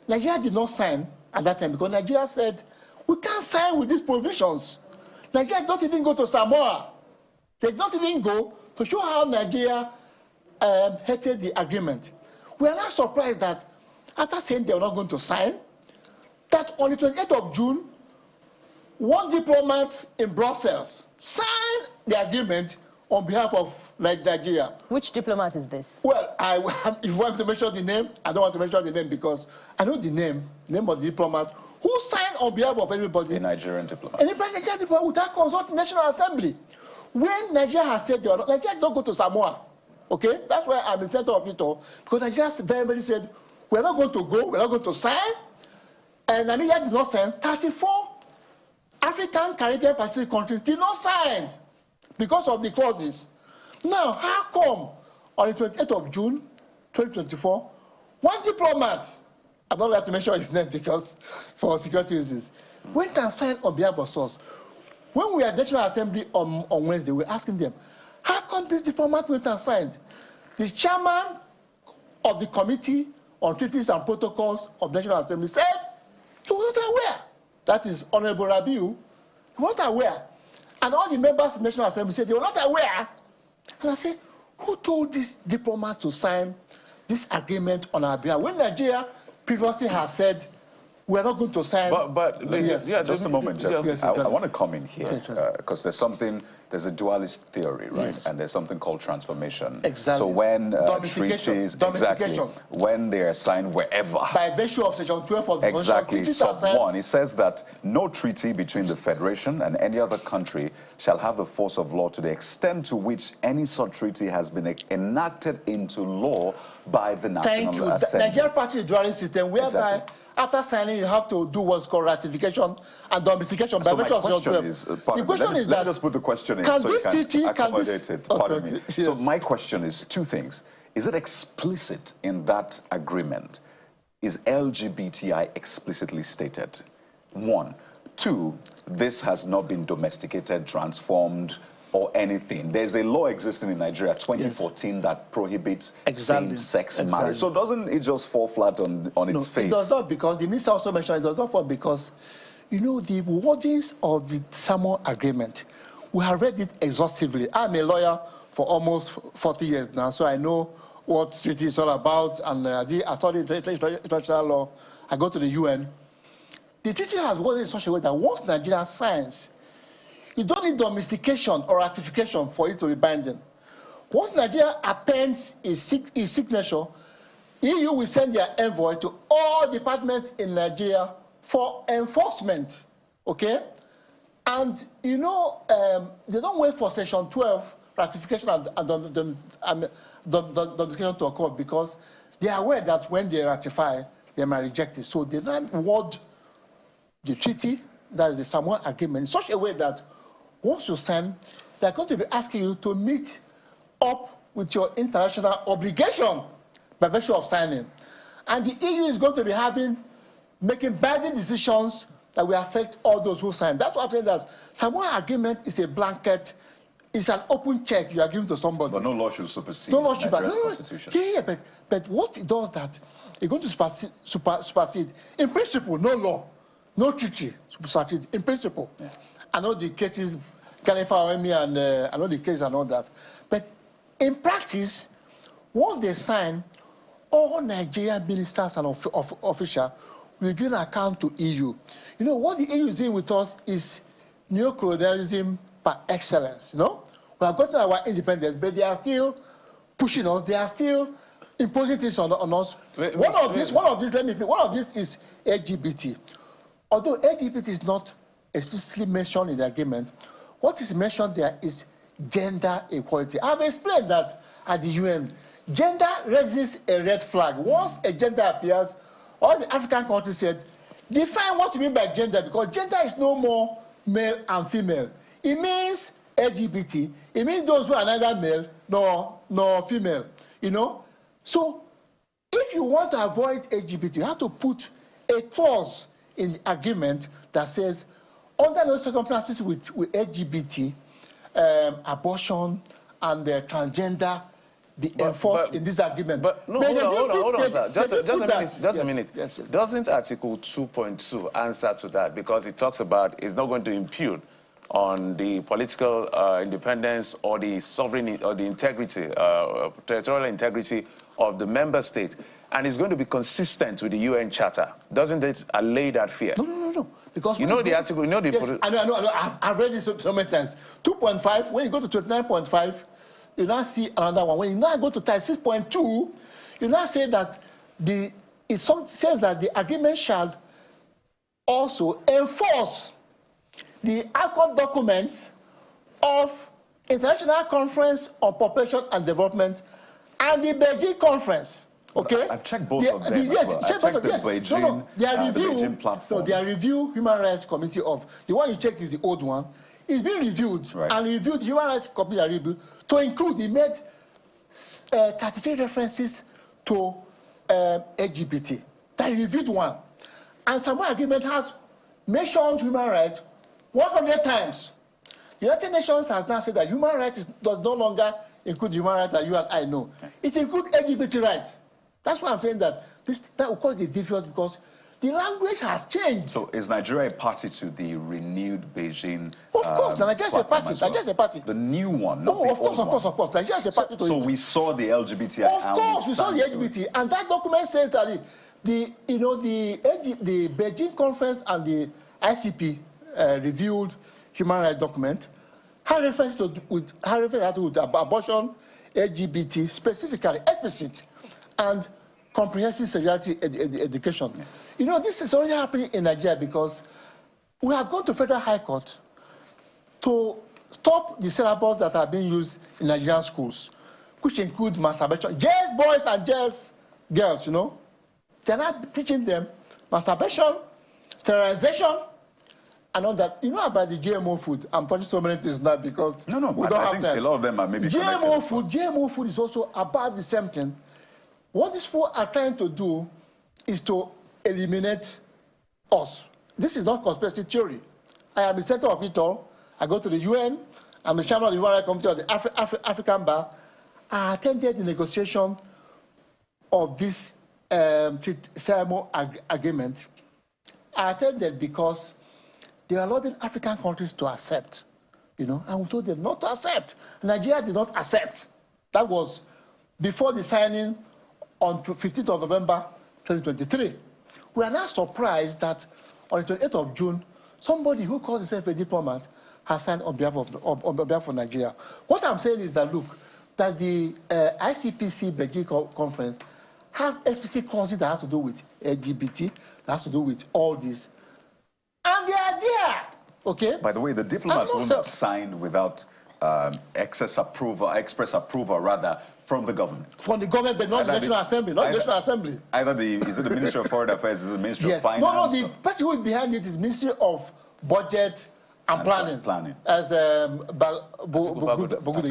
Nigeria did not sign at that time because Nigeria said, we can't sign with these provisions. Nigeria did not even go to Samoa. They did not even go to show how Nigeria hated the agreement. We are not surprised that after saying they are not going to sign, that on the 28th of June, one diplomat in Brussels signed the agreement on behalf of Nigeria. Which diplomat is this? Well, if you want to mention the name, I don't want to mention the name because I know the name of the diplomat who signed on behalf of everybody. A Nigerian diplomat. A Nigerian diplomat without consulting National Assembly. When Nigeria has said, Nigeria don't go to Samoa. Okay? That's why I'm in the center of it all. Because Nigeria very, very said, we're not going to go, we're not going to sign. And Nigeria did not sign. 34 African, Caribbean, Pacific countries did not sign because of the clauses. Now, how come on the 28th of June, 2024, one diplomat I'm not allowed to mention his name because for security reasons, went and signed on behalf of us. When we were at the National Assembly on Wednesday, we were asking them, how come this diplomat went and signed? The chairman of the Committee on Treaties and Protocols of the National Assembly said he was not aware. That is Honorable Rabiu. He was not aware. And all the members of the National Assembly said they were not aware. And I said, who told this diplomat to sign this agreement on our behalf? When Nigeria previously has said, we're not going to sign. But yes. yeah, just a moment, Jeff. Yes, I want to come in here because okay, there's a dualist theory, right? Yes. And there's something called transformation. Exactly. So when Domestication. exactly, when they are signed wherever. By virtue of Section 12 of the Exactly. Constitution. Sub 1, it says that no treaty between the Federation and any other country shall have the force of law to the extent to which any such treaty has been enacted into law by the National Assembly. Nigeria practices a dualist system whereby exactly. After signing, you have to do what's called ratification and domestication. So my question is, the question is let that me just put the question in can so this you can accommodate it. Pardon me. Yes. So my question is two things. Is it explicit in that agreement? Is LGBTI explicitly stated? One. Two, this has not been domesticated, transformed, or anything. There's a law existing in Nigeria, 2014, yes, that prohibits same-sex marriage. So doesn't it just fall flat on its face? It does not, because the minister also mentioned it does not fall because, you know, the wordings of the Samoa agreement, we have read it exhaustively. I'm a lawyer for almost 40 years now, so I know what treaty is all about, and I studied international law. I go to the UN. The treaty has worded in such a way that once Nigeria signs, you don't need domestication or ratification for it to be binding. Once Nigeria appends its signature, EU will send their envoy to all departments in Nigeria for enforcement, okay? And, you know, they don't wait for Section 12 ratification and domestication to occur because they are aware that when they ratify, they might reject it. So they don't word the treaty, that is the Samoa agreement, in such a way that once you sign, they're going to be asking you to meet up with your international obligation by virtue of signing. And the EU is going to be making binding decisions that will affect all those who sign. That's what I'm saying. That Samoa agreement is a blanket, it's an open check you are giving to somebody. But no law should supersede no law should Constitution. Yeah, but what it does that, it's going to supersede. In principle, no law, no treaty supersede. In principle. Yeah. I know the cases, Khalifa Oemi, and I know the case and all that. But in practice, once they sign, all Nigerian ministers and officials will give an account to EU. You know, what the EU is doing with us is neocolonialism par excellence, you know? We have gotten our independence, but they are still pushing us. They are still imposing things on us. One of these is LGBT. Although LGBT is not explicitly mentioned in the agreement, what is mentioned there is gender equality. I've explained that at the UN. Gender raises a red flag. Once a gender appears, all the African countries said, define what you mean by gender, because gender is no more male and female. It means LGBT. It means those who are neither male nor female, you know? So if you want to avoid LGBT, you have to put a clause in the agreement that says, under those circumstances with LGBT, abortion and transgender be enforced in this agreement. But no, hold on, sir. Just a minute. Yes. Doesn't Article 2.2 answer to that? Because it talks about it's not going to impugn on the political independence or the sovereignty or the integrity, territorial integrity of the member state, and it's going to be consistent with the UN Charter. Doesn't it allay that fear? No. Because you know the article, you know the... Yes, I know. I've read this so many times. 2.5, when you go to 29.5, you now see another one. When you now go to 6.2, you now say that it says that the agreement shall also enforce the outcome documents of International Conference on Population and Development and the Beijing Conference. Okay, I've checked both of them. Yes, well. check both of them. Beijing, the Beijing platform. Their review Human Rights Committee of the one you check is the old one. It's been reviewed and reviewed. Human Rights Committee review to include. He made 33 references to LGBT. that reviewed one. And Samoa agreement has mentioned human rights 100 times. The United Nations has now said that human rights does no longer include human rights that you and I know. It includes LGBT rights. That's why I'm saying that that will call it difficult because the language has changed. So is Nigeria a party to the renewed Beijing? Of course, Nigeria is a party. Well? Nigeria is a party. The new one, not of course. Nigeria is a party to it. So we saw the LGBT. Of course, we saw the LGBT, and that document says that the Beijing conference and the ICP reviewed human rights document had reference to abortion, LGBT, specifically explicit, and comprehensive sexuality education. You know, this is already happening in Nigeria because we have gone to Federal High Court to stop the syllabus that are being used in Nigerian schools, which include masturbation. Just boys and just girls, you know. They're not teaching them masturbation, sterilization, and all that. You know about the GMO food. I'm touching so many things now because we don't have time. A lot of them are maybe GMO food is also about the same thing. What these people are trying to do is to eliminate us. This is not conspiracy theory. I am the center of it all. I go to the UN. I'm the chairman of the Human Rights Committee of the African Bar. I attended the negotiation of this Samoa agreement. I attended because they were lobbying African countries to accept, you know, and we told them not to accept. Nigeria did not accept. That was before the signing on 15th of November 2023. We are now surprised that on the 28th of June, somebody who calls himself a diplomat has signed on behalf of Nigeria. What I'm saying is that, look, that the ICPC Beijing conference has explicit clauses that has to do with LGBT, that has to do with all this. And they are there, okay? By the way, the diplomats will not sign without express approval, rather, from the government. From the government, but not the National Assembly, not the National Assembly. Either is it the Ministry of Foreign Affairs, is it the Ministry of Finance? No, the person who is behind it is Ministry of Budget and Planning. As Bogudu,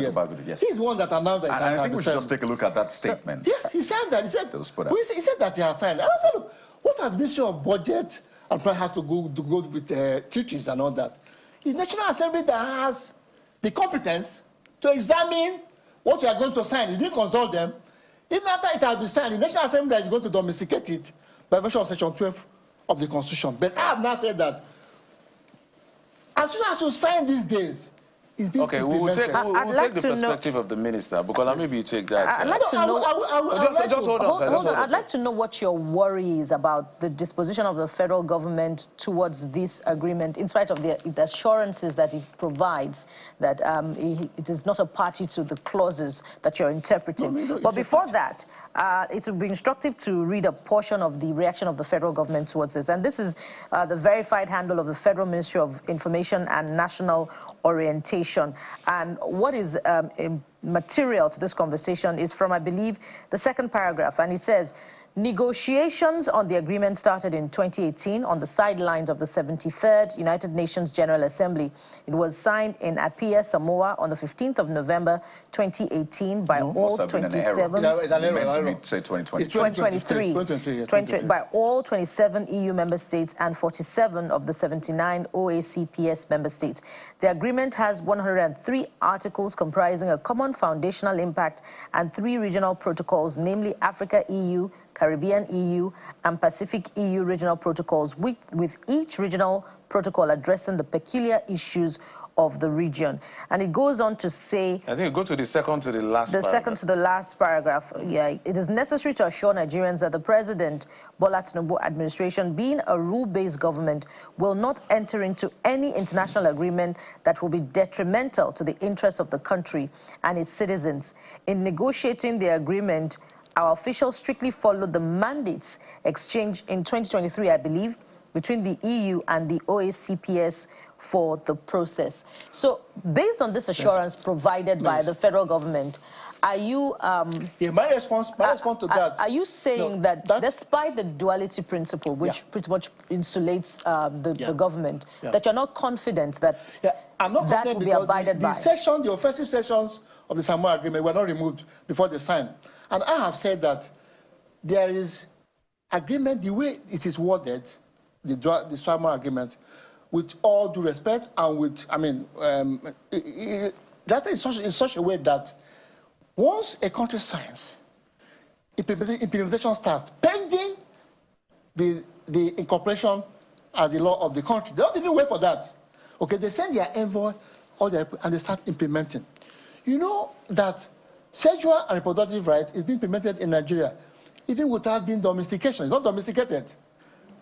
yes. He's the one that announced that. I think we should just take a look at that statement. So, yes, he said that. He said that he has signed. And I said, look, what has Ministry of Budget and Planning have to go with treaties and all that? It's National Assembly that has the competence to examine what you are going to sign. You didn't consult them. Even after it has been signed, the National Assembly that is going to domesticate it by virtue of Section 12 of the Constitution. But I have now said that as soon as you sign these days, it's being we'll take the perspective of the minister, because maybe you take that. I'd like to know. Just hold on. I'd like to know what your worry is about the disposition of the federal government towards this agreement, in spite of the assurances that it provides that it is not a party to the clauses that you're interpreting. But before that, it would be instructive to read a portion of the reaction of the federal government towards this. And this is the verified handle of the Federal Ministry of Information and National Orientation. And what is material to this conversation is from, I believe, the second paragraph. And it says, negotiations on the agreement started in 2018 on the sidelines of the 73rd United Nations General Assembly. It was signed in Apia, Samoa on the 15th of November 2018 by all 27... Say 2023. It's 2023. By all 27 EU member states and 47 of the 79 OACPS member states. The agreement has 103 articles comprising a common foundational impact and 3 regional protocols, namely Africa EU, Caribbean EU, and Pacific EU regional protocols, with each regional protocol addressing the peculiar issues of the region. And it goes on to say... I think you go to the second to the last paragraph. The second to the last paragraph. Yeah, it is necessary to assure Nigerians that the President Bola Tinubu administration, being a rule-based government, will not enter into any international agreement that will be detrimental to the interests of the country and its citizens. In negotiating the agreement, our officials strictly followed the mandates exchanged in 2023, I believe, between the EU and the OACPS for the process. So, based on this assurance provided by the federal government, are you... my response to that... Are you saying that despite the duality principle, which pretty much insulates the government, that you're not confident that I'm not that will be abided by? The offensive sections of the Samoa Agreement were not removed before they signed. And I have said that there is agreement, the way it is worded, the Samoa agreement, with all due respect and with, I mean, that is in such a way that once a country signs, implementation starts pending the incorporation as the law of the country. They don't even wait for that. Okay, they send their envoy, and they start implementing. You know that sexual and reproductive rights is being implemented in Nigeria, even without being domestication. It's not domesticated.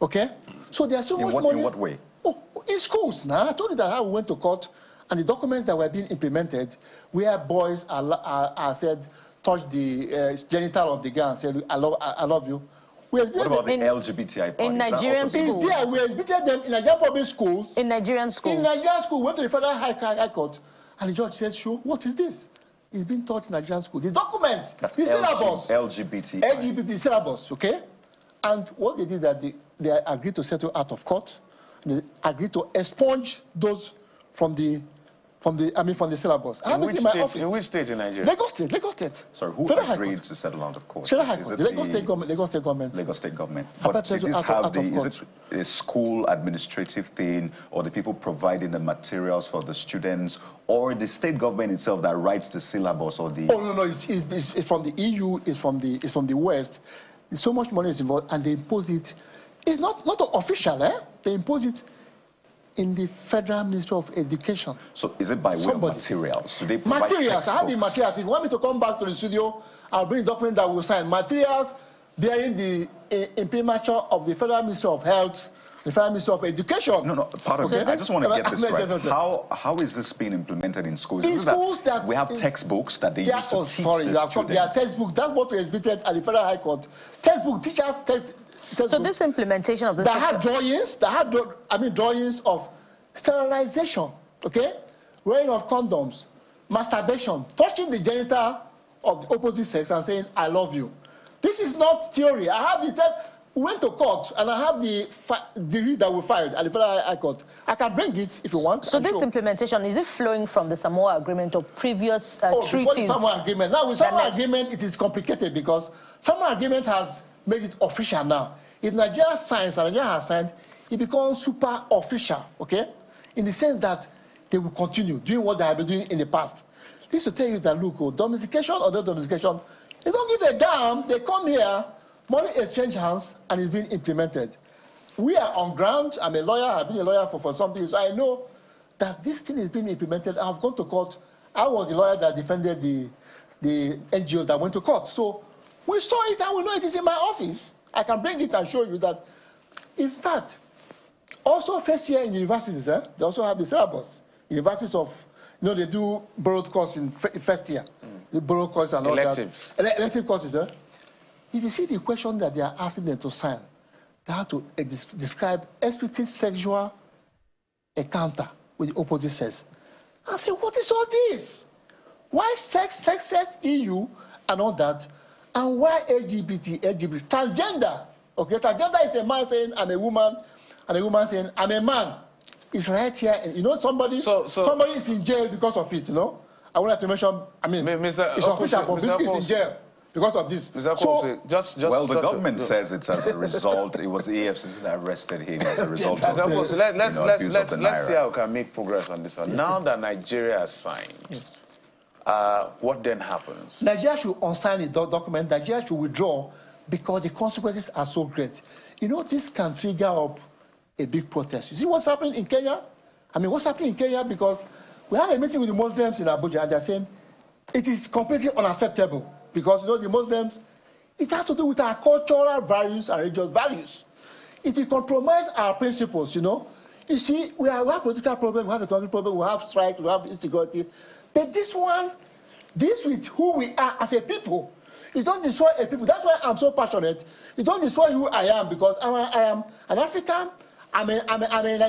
Okay? So there's so much money. In what way? Oh, in schools now. I told you that how we went to court, and the documents that were being implemented, where boys are said, touch the genital of the girl and said, I love you. What about the LGBTI parties? In Nigerian schools? We exhibited them in Nigerian public schools. In Nigerian schools? In Nigerian school, went to the Federal High Court, and the judge said, sure, what is this? It's been taught in Nigerian school. The documents, the syllabus. LGBT syllabus, okay? And what they did that they agreed to settle out of court. They agreed to expunge those from the syllabus. In which state in Nigeria? Lagos State. Sorry, who agreed to settle out of court? Federal High Court. Lagos State government. Lagos State government. But did this have is it a school administrative thing, or the people providing the materials for the students, or the state government itself that writes the syllabus, or the? Oh no, it's from the EU. It's from the West. So much money is involved, and they impose it. It's not official, eh? They impose it in the Federal Ministry of Education. So is it by way of materials? Do they provide materials? I have the materials. If you want me to come back to the studio, I'll bring the document that we'll sign. Materials bearing the imprimatur of the Federal Ministry of Health, the Federal Ministry of Education. No, part of it. I just want to get this right. How is this being implemented in schools? In schools that we have textbooks that they use to teach the students. There are textbooks. That's what we exhibited at the Federal High Court. Textbook teachers. So this implementation of this that had drawings of sterilization, okay, wearing of condoms, masturbation, touching the genital of the opposite sex and saying I love you. This is not theory. I have the text. We went to court and I have the degree that we filed at the Federal High Court. I can bring it if you want. So this implementation, is it flowing from the Samoa agreement or previous treaties? Before the Samoa agreement. Now with Samoa agreement it is complicated because Samoa agreement has made it official now. If Nigeria signs and Nigeria has signed, it becomes super official, okay? In the sense that they will continue doing what they have been doing in the past. This to tell you that, look, domestication or no domestication, they don't give a damn. They come here, money exchange hands, and it's being implemented. We are on ground. I'm a lawyer. I've been a lawyer for something, so I know that this thing is being implemented. I've gone to court. I was the lawyer that defended the NGOs that went to court. So we saw it and we know it is in my office. I can bring it and show you that, in fact, also first year in universities, they also have the syllabus. Universities of, they do borrowed courses in first year. The borrowed courses and all that. Elective courses, If you see the question that they are asking them to sign, they have to describe explicit sexual encounter with the opposite sex. I'm saying, what is all this? Why sex, EU, and all that? And why LGBT, transgender? Okay, transgender is a man saying I'm a woman, and a woman saying I'm a man. It's right here. Somebody somebody is in jail because of it. I would like to mention. It's official, but this is in jail because of this. The government says it's as a result. It was the EFCC that arrested him as a result of let's see how we can make progress on this one. Now that Nigeria has signed. Yes. What then happens? Nigeria should unsign the document. Nigeria should withdraw because the consequences are so great. This can trigger up a big protest. You see what's happening in Kenya? What's happening in Kenya? Because we have a meeting with the Muslims in Abuja and they're saying it is completely unacceptable because, the Muslims, it has to do with our cultural values and religious values. It will compromise our principles, You see, we have political problems, we have economic problems, we have strikes, we have insecurity. But this with who we are as a people, it don't destroy a people. That's why I'm so passionate. It don't destroy who I am because I am an African. I'm in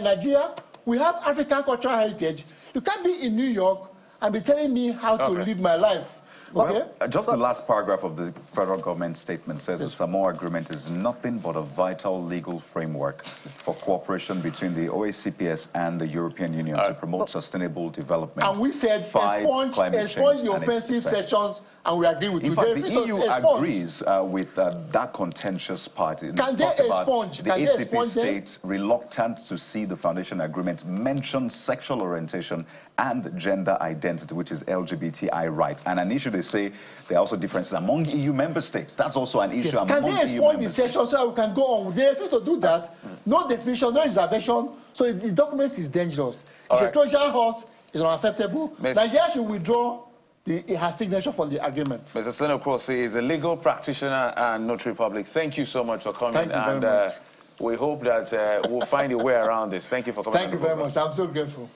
Nigeria. We have African cultural heritage. You can't be in New York and be telling me how to live my life. Okay? Just the last paragraph of the federal government statement says the Samoa Agreement is nothing but a vital legal framework for cooperation between the OACPS and the European Union to promote sustainable development. And we said expunge the offensive sections and we agree with In you. fact, They the refuse EU to expunge. agrees with that contentious part. Can they expunge? The Can they ACP expunge them? states reluctant to see the foundation agreement mention sexual orientation and gender identity, which is LGBTI rights. And an issue they say there are also differences among EU member states. That's also an issue among Can they EU expunge member the states. section so that we can go on? They refuse to do that. No definition, no reservation. So the document is dangerous. It's a Trojan horse. It's unacceptable. Nigeria should withdraw her signature from the agreement. Mr. Senokrosi is a legal practitioner and notary public. Thank you so much for coming. Thank you very much. We hope that we'll find a way around this. Thank you for coming. Thank you very much. I'm so grateful.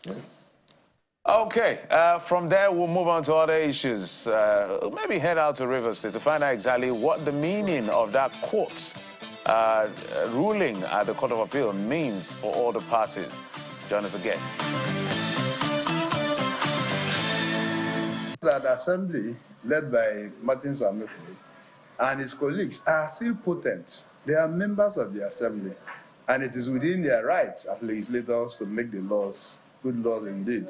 Yes. Okay, from there we'll move on to other issues. Maybe head out to Rivers State to find out exactly what the meaning of that court's ruling at the Court of Appeal means for all the parties. Join us again. That assembly, led by Martin Samoa and his colleagues, are still potent. They are members of the assembly, and it is within their rights as legislators to make the laws, good laws indeed,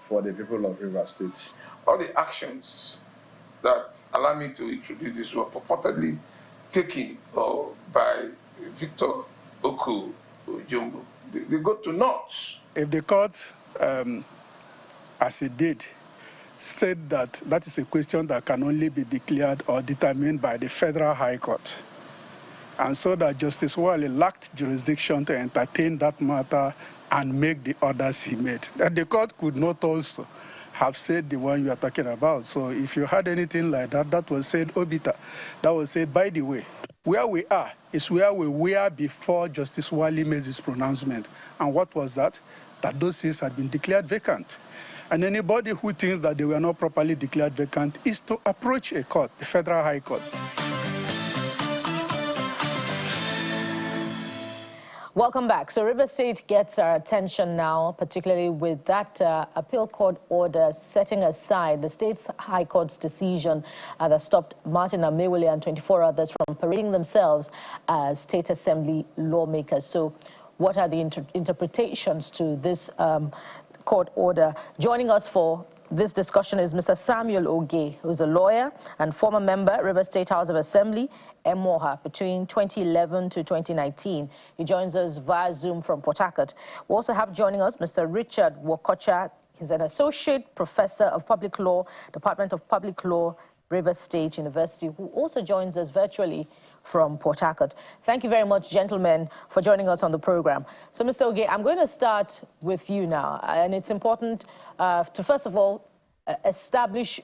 for the people of Rivers State. All the actions that allow me to introduce this were purportedly taken by Victor Oku Ojumbo. They go to naught. If the court, as it did, said that that is a question that can only be declared or determined by the Federal High Court, and so that Justice Wale lacked jurisdiction to entertain that matter and make the orders he made, that the court could not also have said the one you are talking about. So if you had anything like that, that was said obita, that was said, by the way, where we are is where we were before Justice Wale made his pronouncement. And what was that? That those seats had been declared vacant. And anybody who thinks that they were not properly declared vacant is to approach a court, the Federal High Court. Welcome back. So Rivers State gets our attention now, particularly with that appeal court order setting aside the state's high court's decision that stopped Martin Amewule and 24 others from parading themselves as state assembly lawmakers. So what are the interpretations to this court order? Joining us for this discussion is Mr. Samuel Oge, who is a lawyer and former member, Rivers State House of Assembly, Emoha, between 2011 to 2019. He joins us via Zoom from Port Harcourt. We also have joining us Mr. Richard Wokocha. He's an associate professor of public law, Department of Public Law, Rivers State University, who also joins us virtually from Port Harcourt. Thank you very much, gentlemen, for joining us on the program. So, Mr. Oge, I'm going to start with you now, and it's important to first of all establish,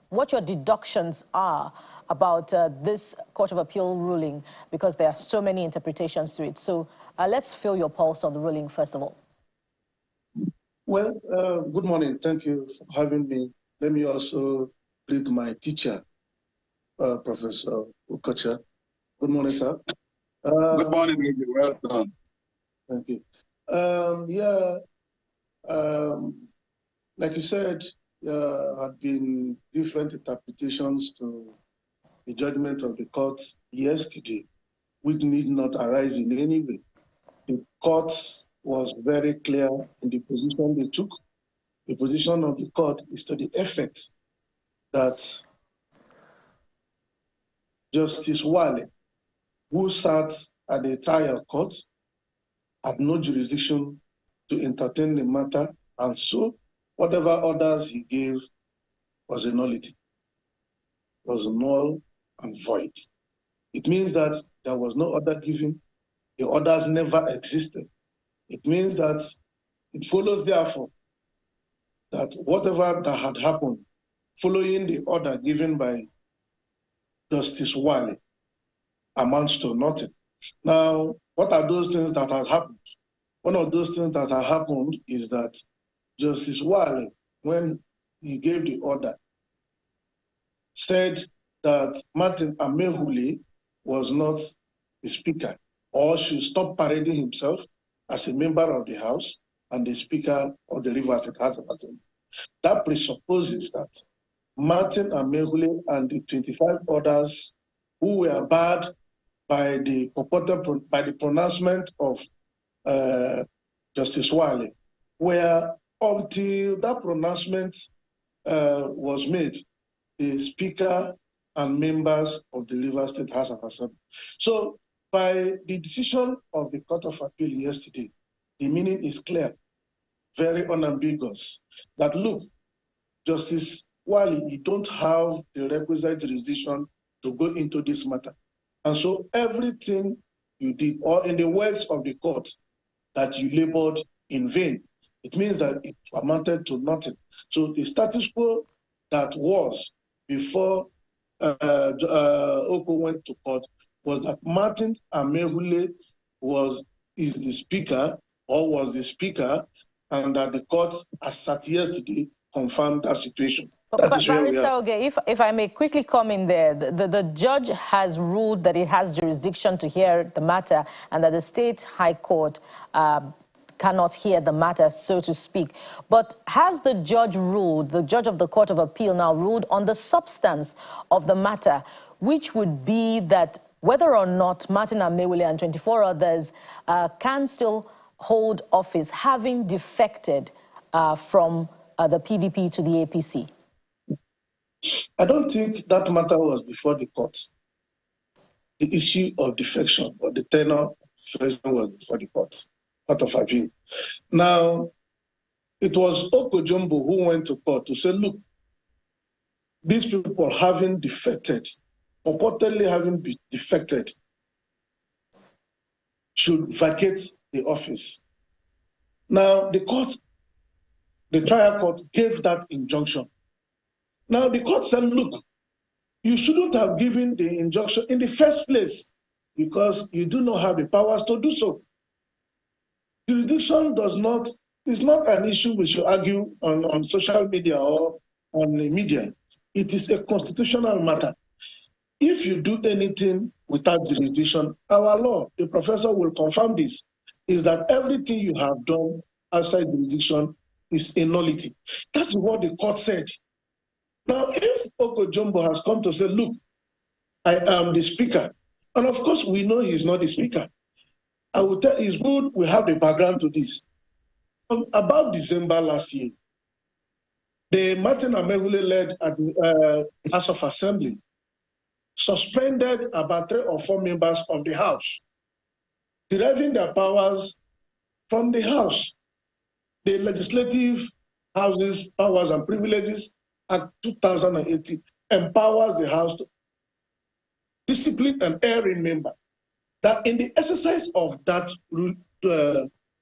what your deductions are about this Court of Appeal ruling, because there are so many interpretations to it. So, let's feel your pulse on the ruling first of all. Well, good morning. Thank you for having me. Let me also greet my teacher, Professor Wokocha. Good morning, sir. Good morning, well done. Thank you. Like you said, there had been different interpretations to the judgment of the court yesterday, which need not arise in any way. The court was very clear in the position they took. The position of the court is to the effect that Justice Wale, who sat at the trial court, had no jurisdiction to entertain the matter, and so whatever orders he gave was a nullity, was null and void. It means that there was no order given, the orders never existed. It means that it follows, therefore, that whatever that had happened following the order given by Justice Wale amounts to nothing. Now, what are those things that have happened? One of those things that have happened is that Justice Wale, when he gave the order, said that Martin Amewule was not the speaker, or should stop parading himself as a member of the House and the Speaker of the Rivers State House of Assembly. That presupposes that Martin Amewule and the 25 others who were barred by the pronouncement of Justice Wale, where until that pronouncement was made, the Speaker and members of the Rivers State House of Assembly. So by the decision of the Court of Appeal yesterday, the meaning is clear, very unambiguous, that look, Justice Wali, you don't have the requisite jurisdiction to go into this matter. And so everything you did, or in the words of the court, that you labored in vain. It means that it amounted to nothing. So the status quo that was before Oko went to court was that Martin Amehule is the speaker, or was the speaker, and that the court, as at yesterday, confirmed that situation. That is where we are. Okay, if I may quickly come in there, the judge has ruled that it has jurisdiction to hear the matter and that the state high court cannot hear the matter, so to speak. But has the judge ruled, the judge of the Court of Appeal now ruled on the substance of the matter, which would be that whether or not Martin Amewule and 24 others can still hold office, having defected from the PDP to the APC? I don't think that matter was before the court. The issue of defection or the tenor of defection was before the court of appeal. Now, it was Okojumbo who went to court to say, look, these people having defected, purportedly having defected, should vacate the office. Now, the trial court gave that injunction. Now, the court said, look, you shouldn't have given the injunction in the first place because you do not have the powers to do so. Jurisdiction is not an issue we should argue on social media or on the media. It is a constitutional matter. If you do anything without jurisdiction, our law, the professor will confirm this, is that everything you have done outside jurisdiction is a nullity. That's what the court said. Now, if Okojumbo has come to say, look, I am the speaker, and of course we know he's not the speaker. I will tell it's good we have the background to this. About December last year, the Martin Amehule-led House of Assembly suspended about 3 or 4 members of the House, deriving their powers from the House. The Legislative House's powers and privileges Act 2018 empowers the House to discipline an erring member, that in the exercise of that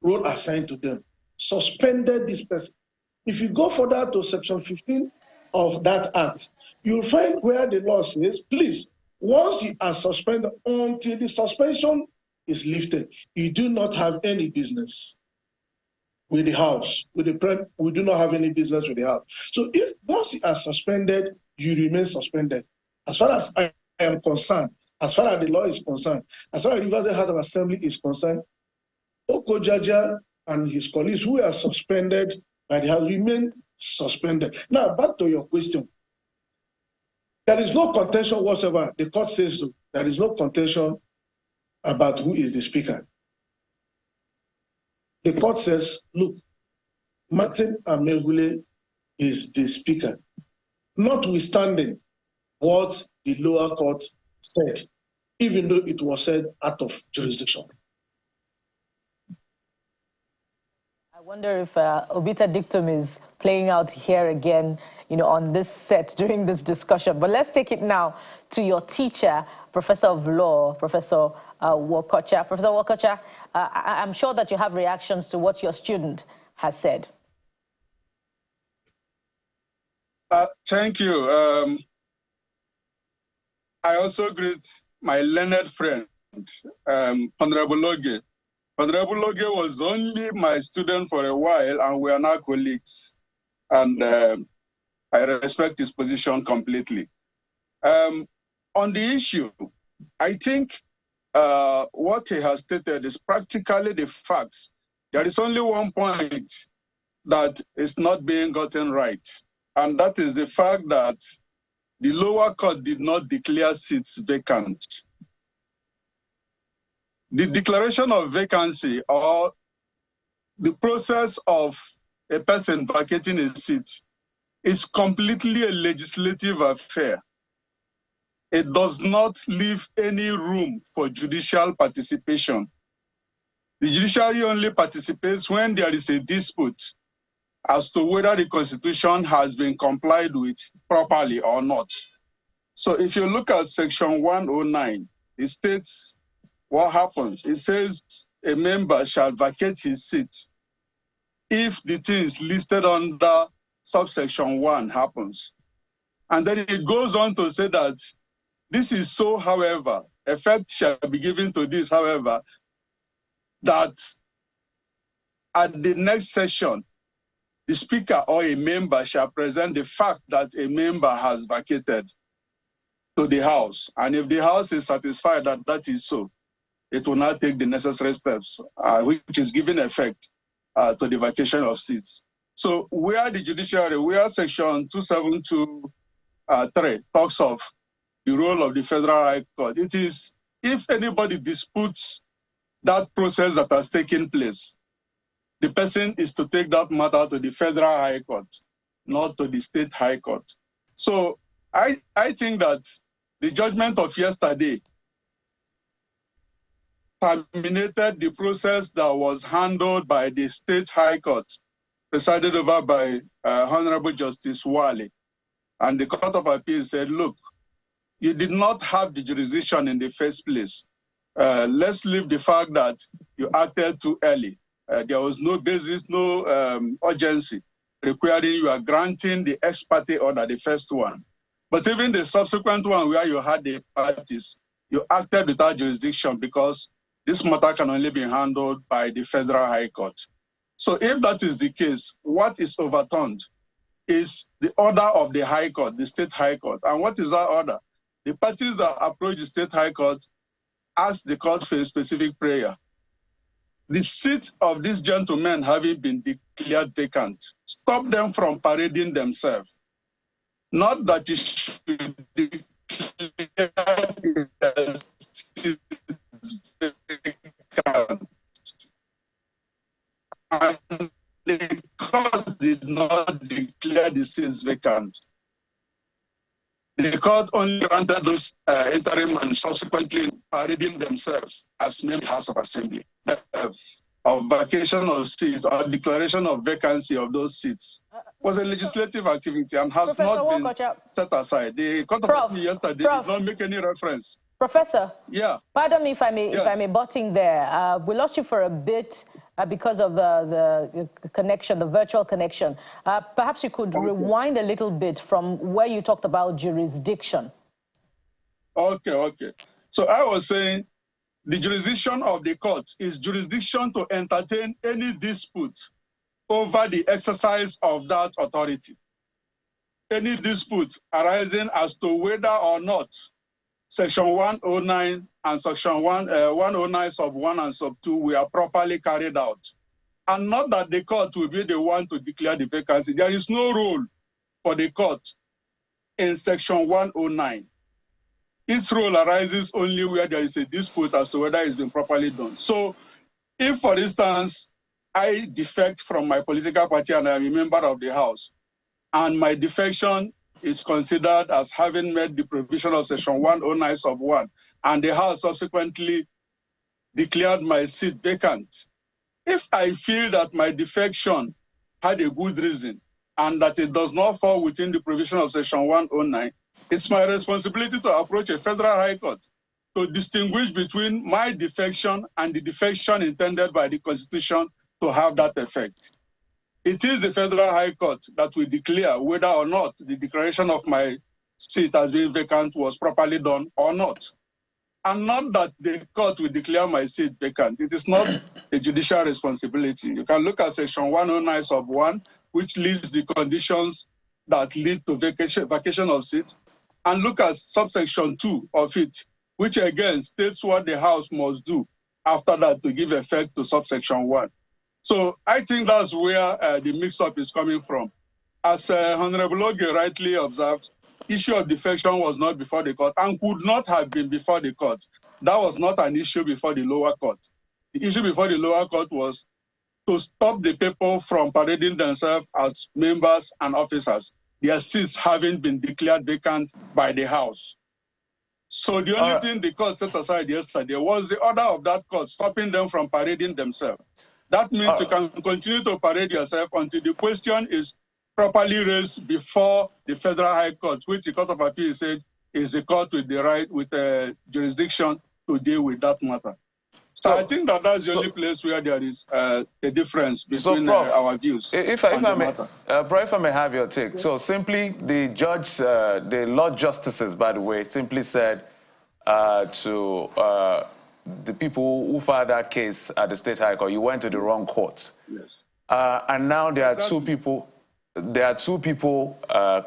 role assigned to them, suspended this person. If you go further to section 15 of that act, you'll find where the law says, please, once you are suspended, until the suspension is lifted, you do not have any business with the House. We do not have any business with the House. So if once you are suspended, you remain suspended. As far as I am concerned, as far as the law is concerned, as far as the Universal House of Assembly is concerned, Okojaja and his colleagues who are suspended by the House remain suspended. Now, back to your question. There is no contention whatsoever. The court says so. There is no contention about who is the speaker. The court says, look, Martin Amehule is the speaker, notwithstanding what the lower court said, even though it was said out of jurisdiction. I wonder if obiter dictum is playing out here again, on this set during this discussion. But let's take it now to your teacher, Professor of Law, Professor Wokocha. Professor Wokocha, I'm sure that you have reactions to what your student has said. Thank you. I also greet my learned friend, Honorable Loge. Honorable Loge was only my student for a while, and we are now colleagues. And I respect his position completely. On the issue, I think what he has stated is practically the facts. There is only one point that is not being gotten right, and that is the fact that the lower court did not declare seats vacant. The declaration of vacancy or the process of a person vacating a seat is completely a legislative affair. It does not leave any room for judicial participation. The judiciary only participates when there is a dispute as to whether the Constitution has been complied with properly or not. So if you look at Section 109, it states what happens. It says a member shall vacate his seat if the things listed under subsection 1 happens. And then it goes on to say that this is so, however, effect shall be given to this, however, that at the next session, the speaker or a member shall present the fact that a member has vacated to the House. And if the House is satisfied that that is so, it will not take the necessary steps, which is giving effect to the vacation of seats. So where the judiciary, where Section 2723 talks of the role of the Federal High Court, it is if anybody disputes that process that has taken place, the person is to take that matter to the Federal High Court, not to the State High Court. So I think that the judgment of yesterday terminated the process that was handled by the State High Court, presided over by Honorable Justice Wale. And the Court of Appeal said, look, you did not have the jurisdiction in the first place. Let's leave the fact that you acted too early. There was no basis, no urgency requiring you are granting the ex parte order, the first one. But even the subsequent one where you had the parties, you acted without jurisdiction because this matter can only be handled by the Federal High Court. So if that is the case, what is overturned is the order of the High Court, the State High Court. And what is that order? The parties that approach the State High Court ask the court for a specific prayer. The seat of these gentlemen having been declared vacant, stop them from parading themselves. Not that you should declare the seat vacant. And the court did not declare the seats vacant. The court only granted those interim and subsequently parading themselves as members of the House of Assembly of vacation of seats or declaration of vacancy of those seats was a legislative activity and has not been set aside. The Court of Appeal yesterday did not make any reference. Professor, yeah. Pardon me if I may butt in there. We lost you for a bit because of the connection, the virtual connection. Perhaps you could rewind a little bit from where you talked about jurisdiction. Okay. So I was saying the jurisdiction of the court is jurisdiction to entertain any dispute over the exercise of that authority. Any dispute arising as to whether or not Section 109 and Section 109 sub 1 and sub 2 were properly carried out. And not that the court will be the one to declare the vacancy. There is no role for the court in Section 109. Its role arises only where there is a dispute as to whether it's been properly done. So if, for instance, I defect from my political party and I am a member of the House, and my defection is considered as having met the provision of Section 109 sub 1, and the House subsequently declared my seat vacant. If I feel that my defection had a good reason and that it does not fall within the provision of Section 109, it's my responsibility to approach a Federal High Court to distinguish between my defection and the defection intended by the Constitution to have that effect. It is the Federal High Court that will declare whether or not the declaration of my seat as being vacant was properly done or not. And not that the court will declare my seat vacant. It is not a judicial responsibility. You can look at Section 109 sub 1, which lists the conditions that lead to vacation of seat, and look at subsection 2 of it, which again states what the House must do after that to give effect to subsection 1. So I think that's where the mix-up is coming from. As Honorable Oge rightly observed, issue of defection was not before the court and could not have been before the court. That was not an issue before the lower court. The issue before the lower court was to stop the people from parading themselves as members and officers. their seats having been declared vacant by the House. So the only thing the court set aside yesterday was the order of that court stopping them from parading themselves. That means you can continue to parade yourself until the question is properly raised before the Federal High Court, which the Court of Appeal said is the court with the right, with jurisdiction to deal with that matter. So I think that that's the only place where there is a difference between our views on the matter. Prof, if I may have your take. So simply, the judge, the law justices, by the way, simply said to the people who filed that case at the State High Court, you went to the wrong court. Yes. And now there are two people. There are two people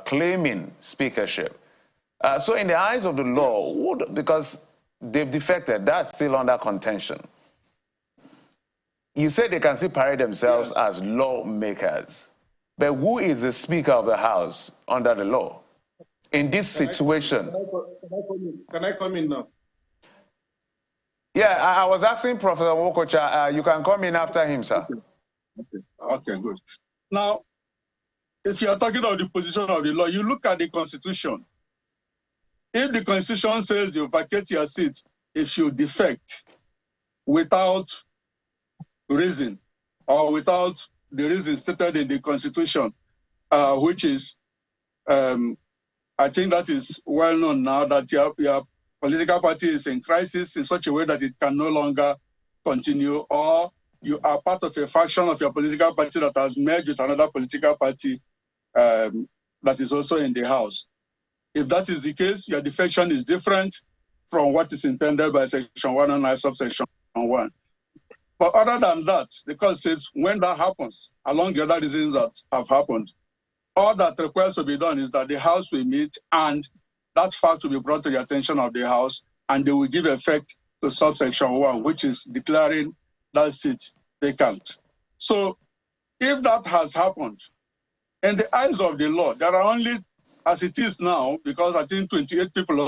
claiming speakership. So in the eyes of the law, because they've defected, that's still under contention. You said they can still parade themselves as lawmakers. But who is the Speaker of the House under the law? In this situation... Can I come in now? Yeah, I was asking Professor Wokocha, you can come in after him, sir. Okay, good. Now, if you are talking about the position of the law, you look at the Constitution. If the Constitution says you vacate your seat if you defect without reason or without the reason stated in the Constitution, which is, I think that is well known now, that your political party is in crisis in such a way that it can no longer continue, or you are part of a faction of your political party that has merged with another political party that is also in the House. If that is the case, your defection is different from what is intended by Section 109, subsection 1. But other than that, the court says when that happens, along the other reasons that have happened, all that requires to be done is that the House will meet and that fact will be brought to the attention of the House, and they will give effect to subsection 1, which is declaring that seat vacant. So if that has happened, in the eyes of the law, there are only, as it is now, because I think 28 people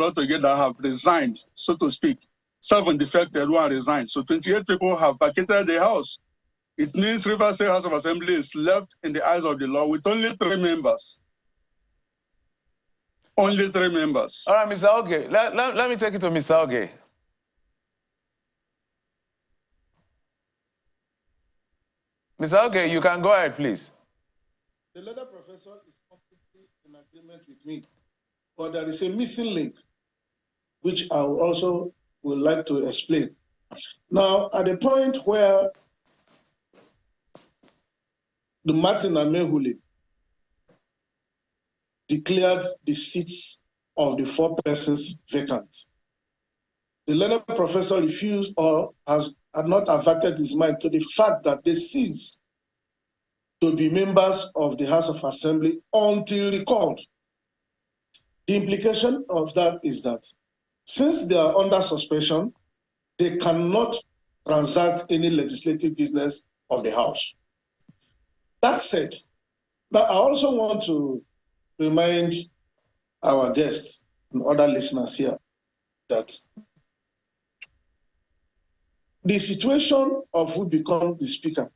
altogether have resigned, so to speak. 7 defected, 1 resigned. So 28 people have vacated the House. It means Rivers State House of Assembly is left in the eyes of the law with only 3 members. Only 3 members. All right, Mr. Oge, let me take it to Mr. Oge. Mr. Oge, you can go ahead, please. The leather professor is completely in agreement with me, but there is a missing link, which I also would like to explain. Now, at the point where the Martin Amehule declared the seats of the 4 persons vacant, the learned professor refused or had not averted his mind to the fact that they ceased to be members of the House of Assembly until recalled. The implication of that is that since they are under suspension, they cannot transact any legislative business of the House. That said, now I also want to remind our guests and other listeners here that the situation of who becomes the speaker,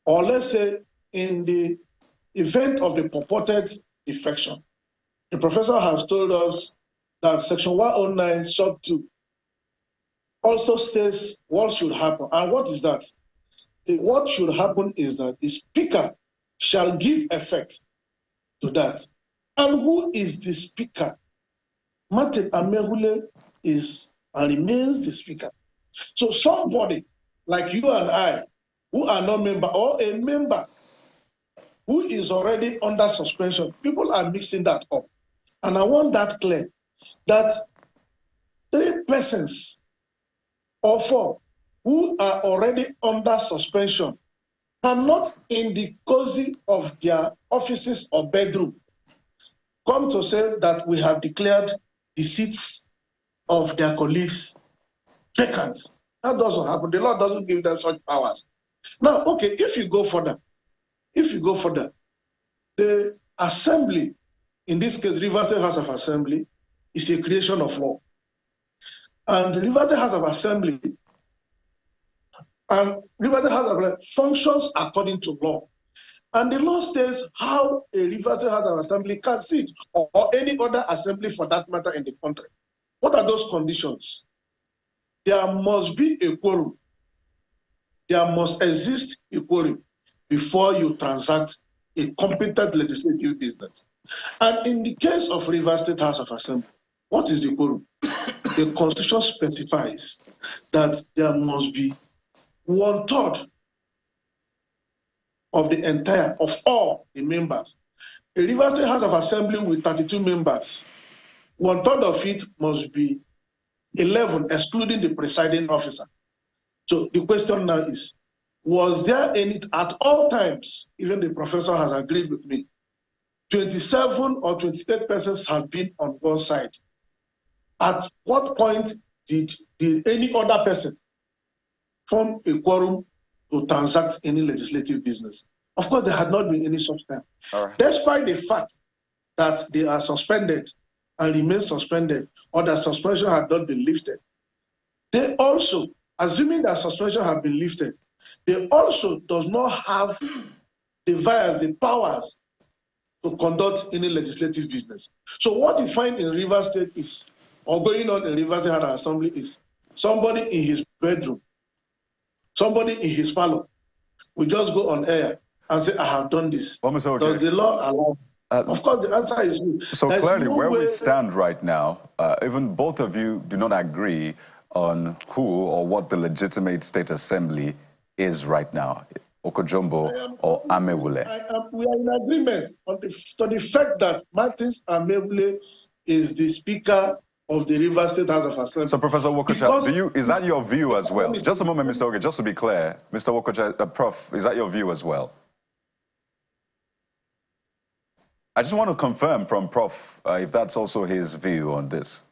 or let's say in the event of the purported defection, the professor has told us that Section 109, Sub 2, also says what should happen. And what is that? What should happen is that the speaker shall give effect to that. And who is the speaker? Martin Amehule is and remains the speaker. So somebody like you and I, who are not member, or a member who is already under suspension, people are mixing that up. And I want that clear, that 3 persons or 4 who are already under suspension are not in the cozy of their offices or bedroom come to say that we have declared the seats of their colleagues vacant. That doesn't happen. The law doesn't give them such powers. Now, okay, if you go further, the assembly, in this case, Rivers State House of Assembly, is a creation of law. And the Rivers State House of Assembly functions according to law. And the law states how a Rivers State House of Assembly can sit, or any other assembly for that matter in the country. What are those conditions? There must be a quorum. There must exist a quorum before you transact a competent legislative business. And in the case of Rivers State House of Assembly, what is the quorum? The Constitution specifies that there must be 1/3 of the entire, of all the members. A Rivers State House of Assembly with 32 members, 1/3 of it must be 11, excluding the presiding officer. So the question now is, was there any, at all times, even the professor has agreed with me, 27 or 28 persons have been on one side. At what point did any other person form a quorum to transact any legislative business? Of course, there had not been any such time. Right. Despite the fact that they are suspended and remain suspended, or that suspension had not been lifted, they also, assuming that suspension had been lifted, they also does not have the powers to conduct any legislative business. So what you find in Rivers State is, or going on in Rivers State Assembly, is somebody in his bedroom, somebody in his parlor will just go on air and say, I have done this. Does the law allow? Of course, the answer is no. So clearly, where we stand right now, even both of you do not agree on who or what the legitimate state assembly is right now, Okojombo or Amewule. We are in agreement on the fact that Martins Amewule is the Speaker of the Rivers State House of Assembly. So, Professor Wokocha, is that your view as well? Just a moment, Mr. Oge, just to be clear, Mr. Wokocha, Prof, is that your view as well? I just want to confirm from Prof if that's also his view on this.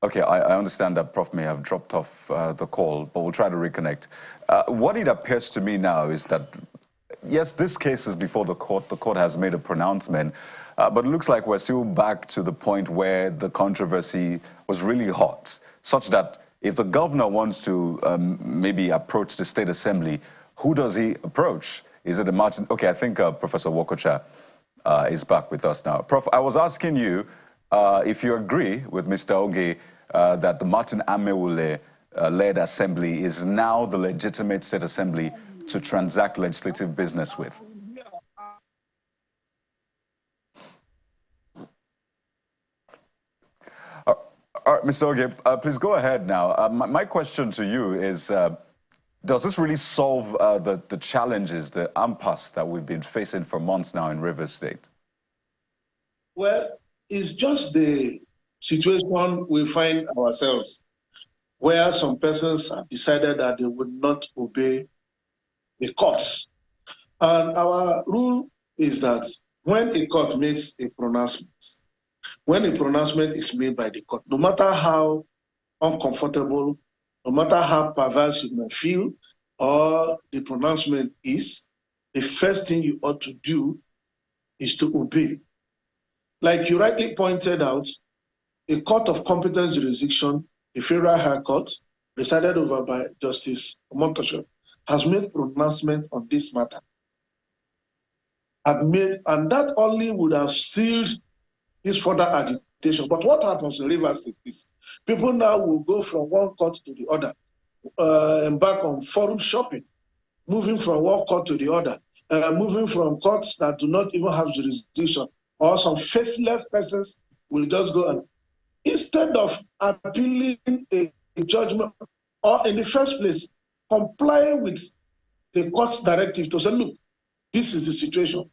Okay, I understand that Prof may have dropped off the call, but we'll try to reconnect. What it appears to me now is that, yes, this case is before the court has made a pronouncement, but it looks like we're still back to the point where the controversy was really hot, such that if the governor wants to maybe approach the State Assembly, who does he approach? Is it a Martin? Okay, I think Professor Wokocha is back with us now. Prof, I was asking you if you agree with Mr. Oge that the Martin Amewule led assembly is now the legitimate State Assembly to transact legislative business with. All right, Mr. Oge, please go ahead now. My question to you is, does this really solve the challenges, the impasse that we've been facing for months now in Rivers State? Well, it's just the situation we find ourselves, where some persons have decided that they would not obey the courts. And our rule is that when a court makes a pronouncement, when a pronouncement is made by the court, no matter how uncomfortable, no matter how perverse you may feel, or the pronouncement is, the first thing you ought to do is to obey. Like you rightly pointed out, a court of competent jurisdiction, the Federal High Court, presided over by Justice Omotosho, has made pronouncement on this matter. And that only would have sealed this further agitation. But what happens in Rivers State is people now will go from one court to the other, embark on forum shopping, moving from one court to the other, moving from courts that do not even have jurisdiction, or some faceless persons will just go and, instead of appealing a judgment, or in the first place, comply with the court's directive to say, look, this is the situation.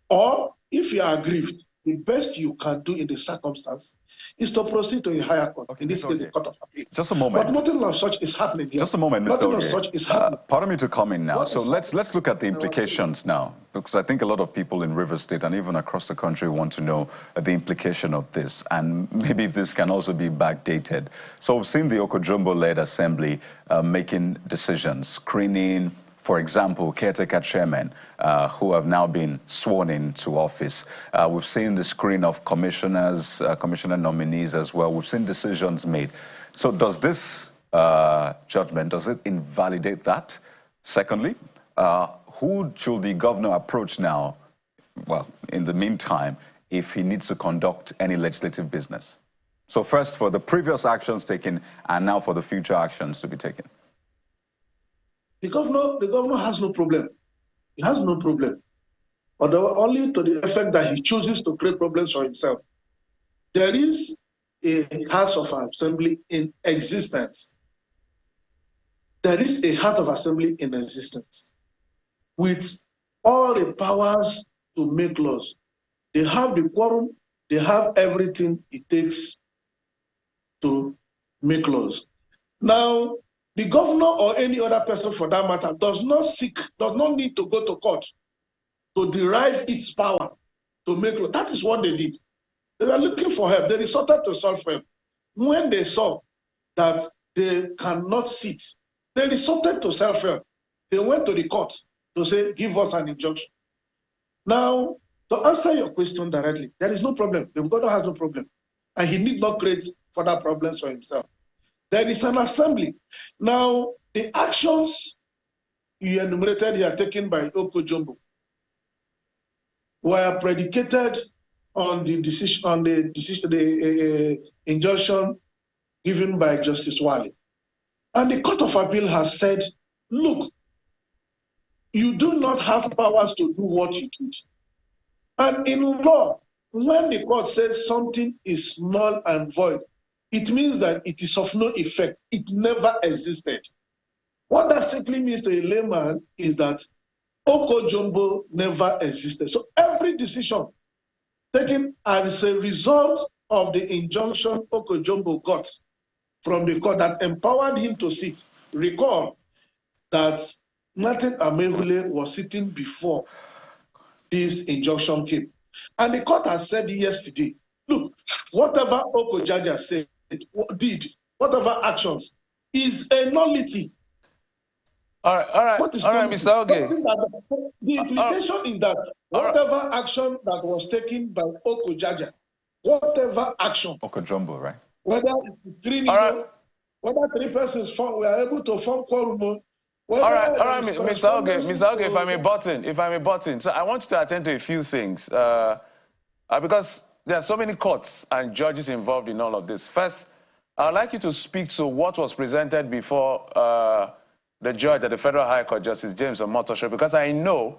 Or if you are aggrieved, the best you can do in the circumstance is to proceed to a higher court. Okay, in this case, the Court of Appeal. Just a moment. But nothing of such is happening here. Just a moment, Mr. Nothing of such is happening. Pardon me to come in now. So let's look at the implications now, because I think a lot of people in Rivers State and even across the country want to know the implication of this, and maybe if this can also be backdated. So we've seen the Okojombo-led assembly making decisions, screening, for example, caretaker chairmen who have now been sworn into office. We've seen the screen of commissioners, commissioner nominees as well. We've seen decisions made. So does this judgment, does it invalidate that? Secondly, who should the governor approach now, well, in the meantime, if he needs to conduct any legislative business? So first, for the previous actions taken, and now for the future actions to be taken. The governor has no problem. He has no problem. But only to the effect that he chooses to create problems for himself. There is a House of Assembly in existence. There is a House of Assembly in existence with all the powers to make laws. They have the quorum, they have everything it takes to make laws. Now, the governor or any other person for that matter does not need to go to court to derive its power to make law. That is what they did. They were looking for help. They resorted to self-help. When they saw that they cannot sit, they resorted to self-help. They went to the court to say, give us an injunction. Now, to answer your question directly, there is no problem. The governor has no problem. And he need not create further problems for himself. There is an assembly. Now, the actions you enumerated here taken by Oko Jumbo were predicated on the injunction given by Justice Wale. And the Court of Appeal has said, look, you do not have powers to do what you did. And in law, when the court says something is null and void, it means that it is of no effect. It never existed. What that simply means to a layman is that Oko Jumbo never existed. So every decision taken as a result of the injunction Oko Jumbo got from the court that empowered him to sit. Recall that Martin Amehule was sitting before this injunction came. And the court has said yesterday, look, whatever Oko Jaja said, did, whatever actions, is a nullity. All right, Mr. Oge. The implication is that whatever action that was taken by Oko Jaja, whatever action, Oko Jumbo, right? Whether three persons were able to form quorum. All right, Mr. Oge, if I may button. So I want you to attend to a few things because there are so many courts and judges involved in all of this. First, I'd like you to speak to what was presented before the judge at the Federal High Court, Justice James Omotosho, because I know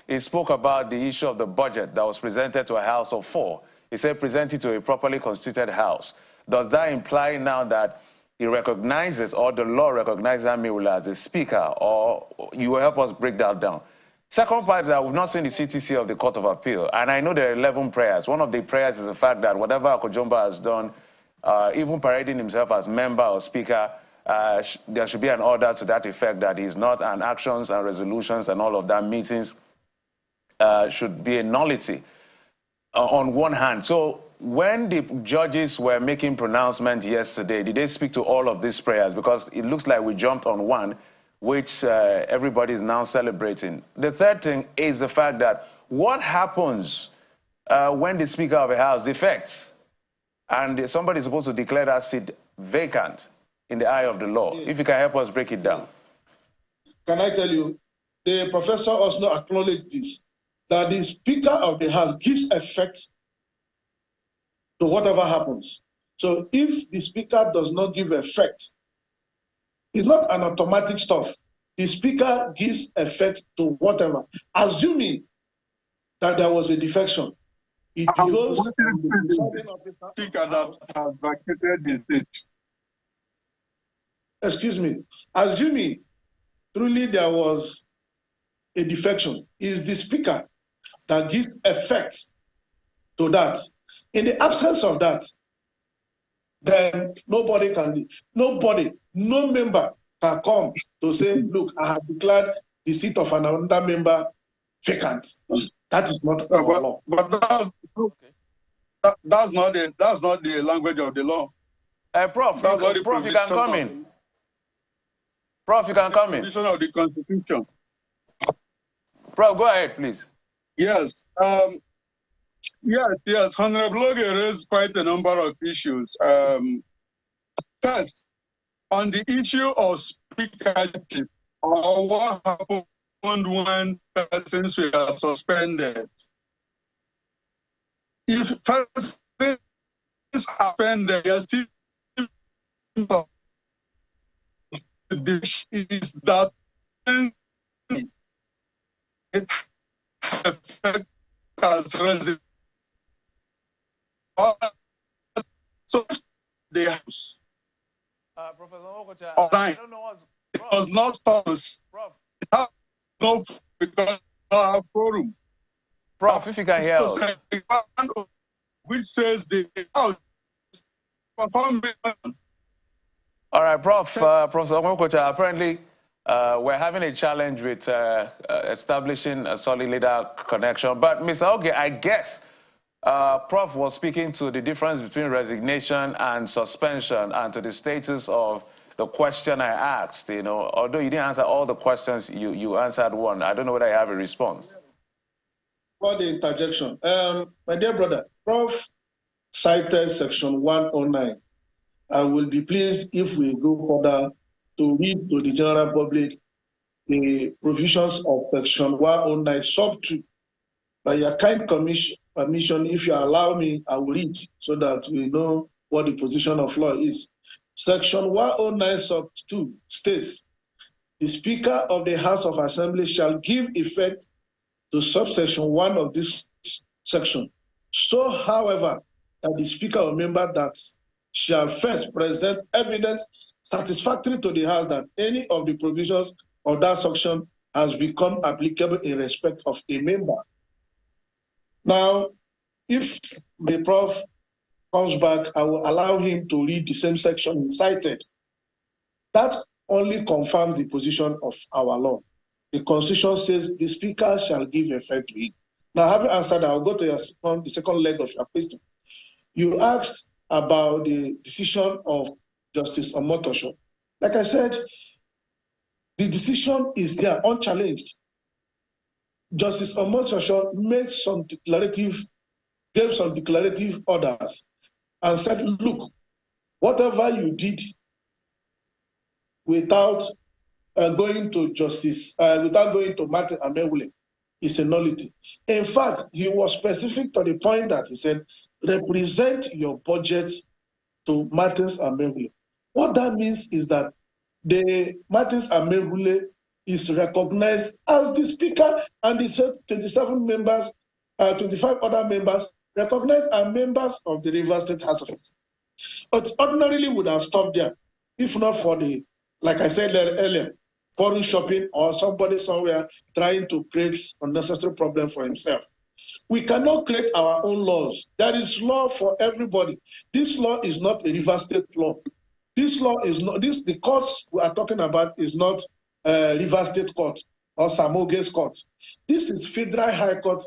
he spoke about the issue of the budget that was presented to a House of 4. He said present it to a properly constituted House. Does that imply now that he recognizes, or the law recognizes Amehule as a speaker, or you will help us break that down? Second part is that we've not seen the CTC of the Court of Appeal, and I know there are 11 prayers. One of the prayers is the fact that whatever Oko Jumbo has done, even parading himself as member or speaker, there should be an order to that effect that he's not, and actions and resolutions and all of that meetings should be a nullity on one hand. So when the judges were making pronouncements yesterday, did they speak to all of these prayers? Because it looks like we jumped on one, which everybody is now celebrating. The third thing is the fact that what happens when the Speaker of the House defects and somebody is supposed to declare that seat vacant in the eye of the law? If you can help us break it down. Can I tell you, the professor also acknowledged this, that the Speaker of the House gives effect to whatever happens. So if the Speaker does not give effect, it's not an automatic stuff. The Speaker gives effect to whatever, assuming that there was a defection. It goes to the Speaker that has vacated the state. Excuse me, assuming truly there was a defection, is the Speaker that gives effect to that. In the absence of that, then no member can come to say, look, I have declared the seat of another member vacant. That is not our law. But that's not the language of the law. Prof, you can come in. Prof, you can come in. Provision of the Constitution. Prof, go ahead, please. Yes. Yes. Honorable Oge raised quite a number of issues. First, on the issue of speakership, or what happened when persons were suspended. If persons happen, they are still this is that it affects residents. So they have Professor Okocha, I don't know what's it does not stop us. It has no because our forum. Prof, if you can hear us. Which says they perform. All right, Professor Okocha, apparently we're having a challenge with establishing a solid leader connection. But Mr. Oge, I guess Prof was speaking to the difference between resignation and suspension and to the status of the question I asked, you know. Although you didn't answer all the questions, you answered one. I don't know whether you have a response. For the interjection, my dear brother, Prof cited section 109. I will be pleased if we go further to read to the general public the provisions of section 109 sub 2. By your kind permission, if you allow me, I will read so that we know what the position of law is. Section 109 sub 2 states, the Speaker of the House of Assembly shall give effect to subsection 1 of this section. So, however, that the Speaker or member that shall first present evidence satisfactory to the House that any of the provisions of that section has become applicable in respect of a member. Now, if the Prof comes back, I will allow him to read the same section he cited. That only confirms the position of our law. The Constitution says the Speaker shall give effect to it. Now, having answered that, I'll go to the second leg of your question. You asked about the decision of Justice Omotosho. Like I said, the decision is there, unchallenged. Justice Omotosho gave some declarative orders and said, look, whatever you did without going to Martin Amewule is a nullity. In fact, he was specific to the point that he said, represent your budget to Martins Amewule. What that means is that the Martins Amewule is recognized as the Speaker, and the 27 members, 25 other members recognized as members of the Rivers State House of Assembly. But ordinarily would have stopped there, if not for the, like I said earlier, foreign shopping or somebody somewhere trying to create unnecessary problem for himself. We cannot create our own laws. There is law for everybody. This law is not a Rivers State law. This law is not, the courts we are talking about is not Rivers State Court or Samoa's court. This is Federal High Court,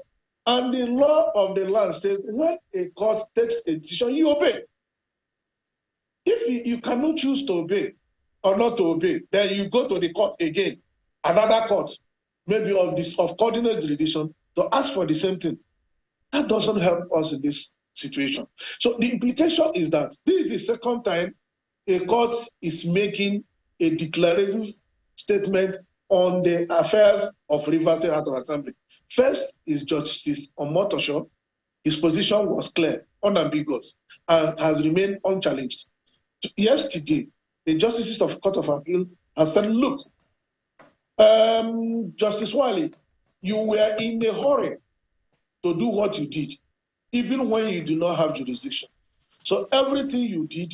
and the law of the land says when a court takes a decision, you obey. If you cannot choose to obey or not to obey, then you go to the court again, another court, maybe of coordinate jurisdiction, to ask for the same thing. That doesn't help us in this situation. So the implication is that this is the second time a court is making a declarative statement on the affairs of Rivers State House of Assembly. First is Justice Omotosho. His position was clear, unambiguous, and has remained unchallenged. Yesterday, the Justices of Court of Appeal have said, look, Justice Wali, you were in a hurry to do what you did, even when you do not have jurisdiction. So everything you did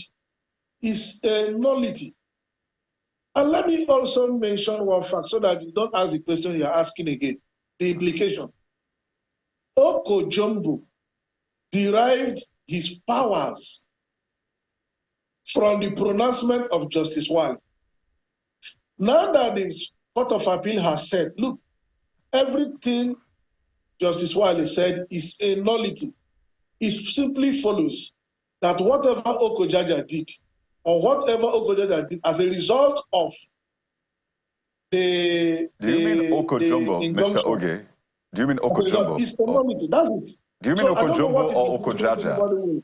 is a nullity. And let me also mention one fact so that you don't ask the question you're asking again, the implication. Okojombo derived his powers from the pronouncement of Justice Wali. Now that the Court of Appeal has said, look, everything Justice Wali said is a nullity. It simply follows that whatever Okojaja did, or whatever Okojaja did as a result of the Do you mean Okojumbo, Mr. Oge? Do you mean Okojumbo? It's a nullity, that's it. Do you mean Okojumbo or Okojaja?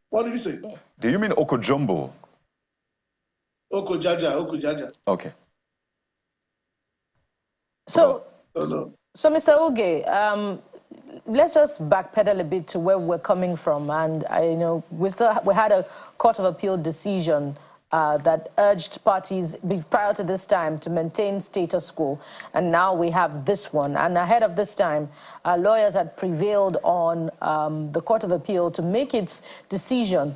What did you say? Do you mean Okojumbo? Okujaja. Okay. So, No. so Mr. Oge, let's just backpedal a bit to where we're coming from. And I know we had a Court of Appeal decision that urged parties prior to this time to maintain status quo. And now we have this one. And ahead of this time, lawyers had prevailed on the Court of Appeal to make its decision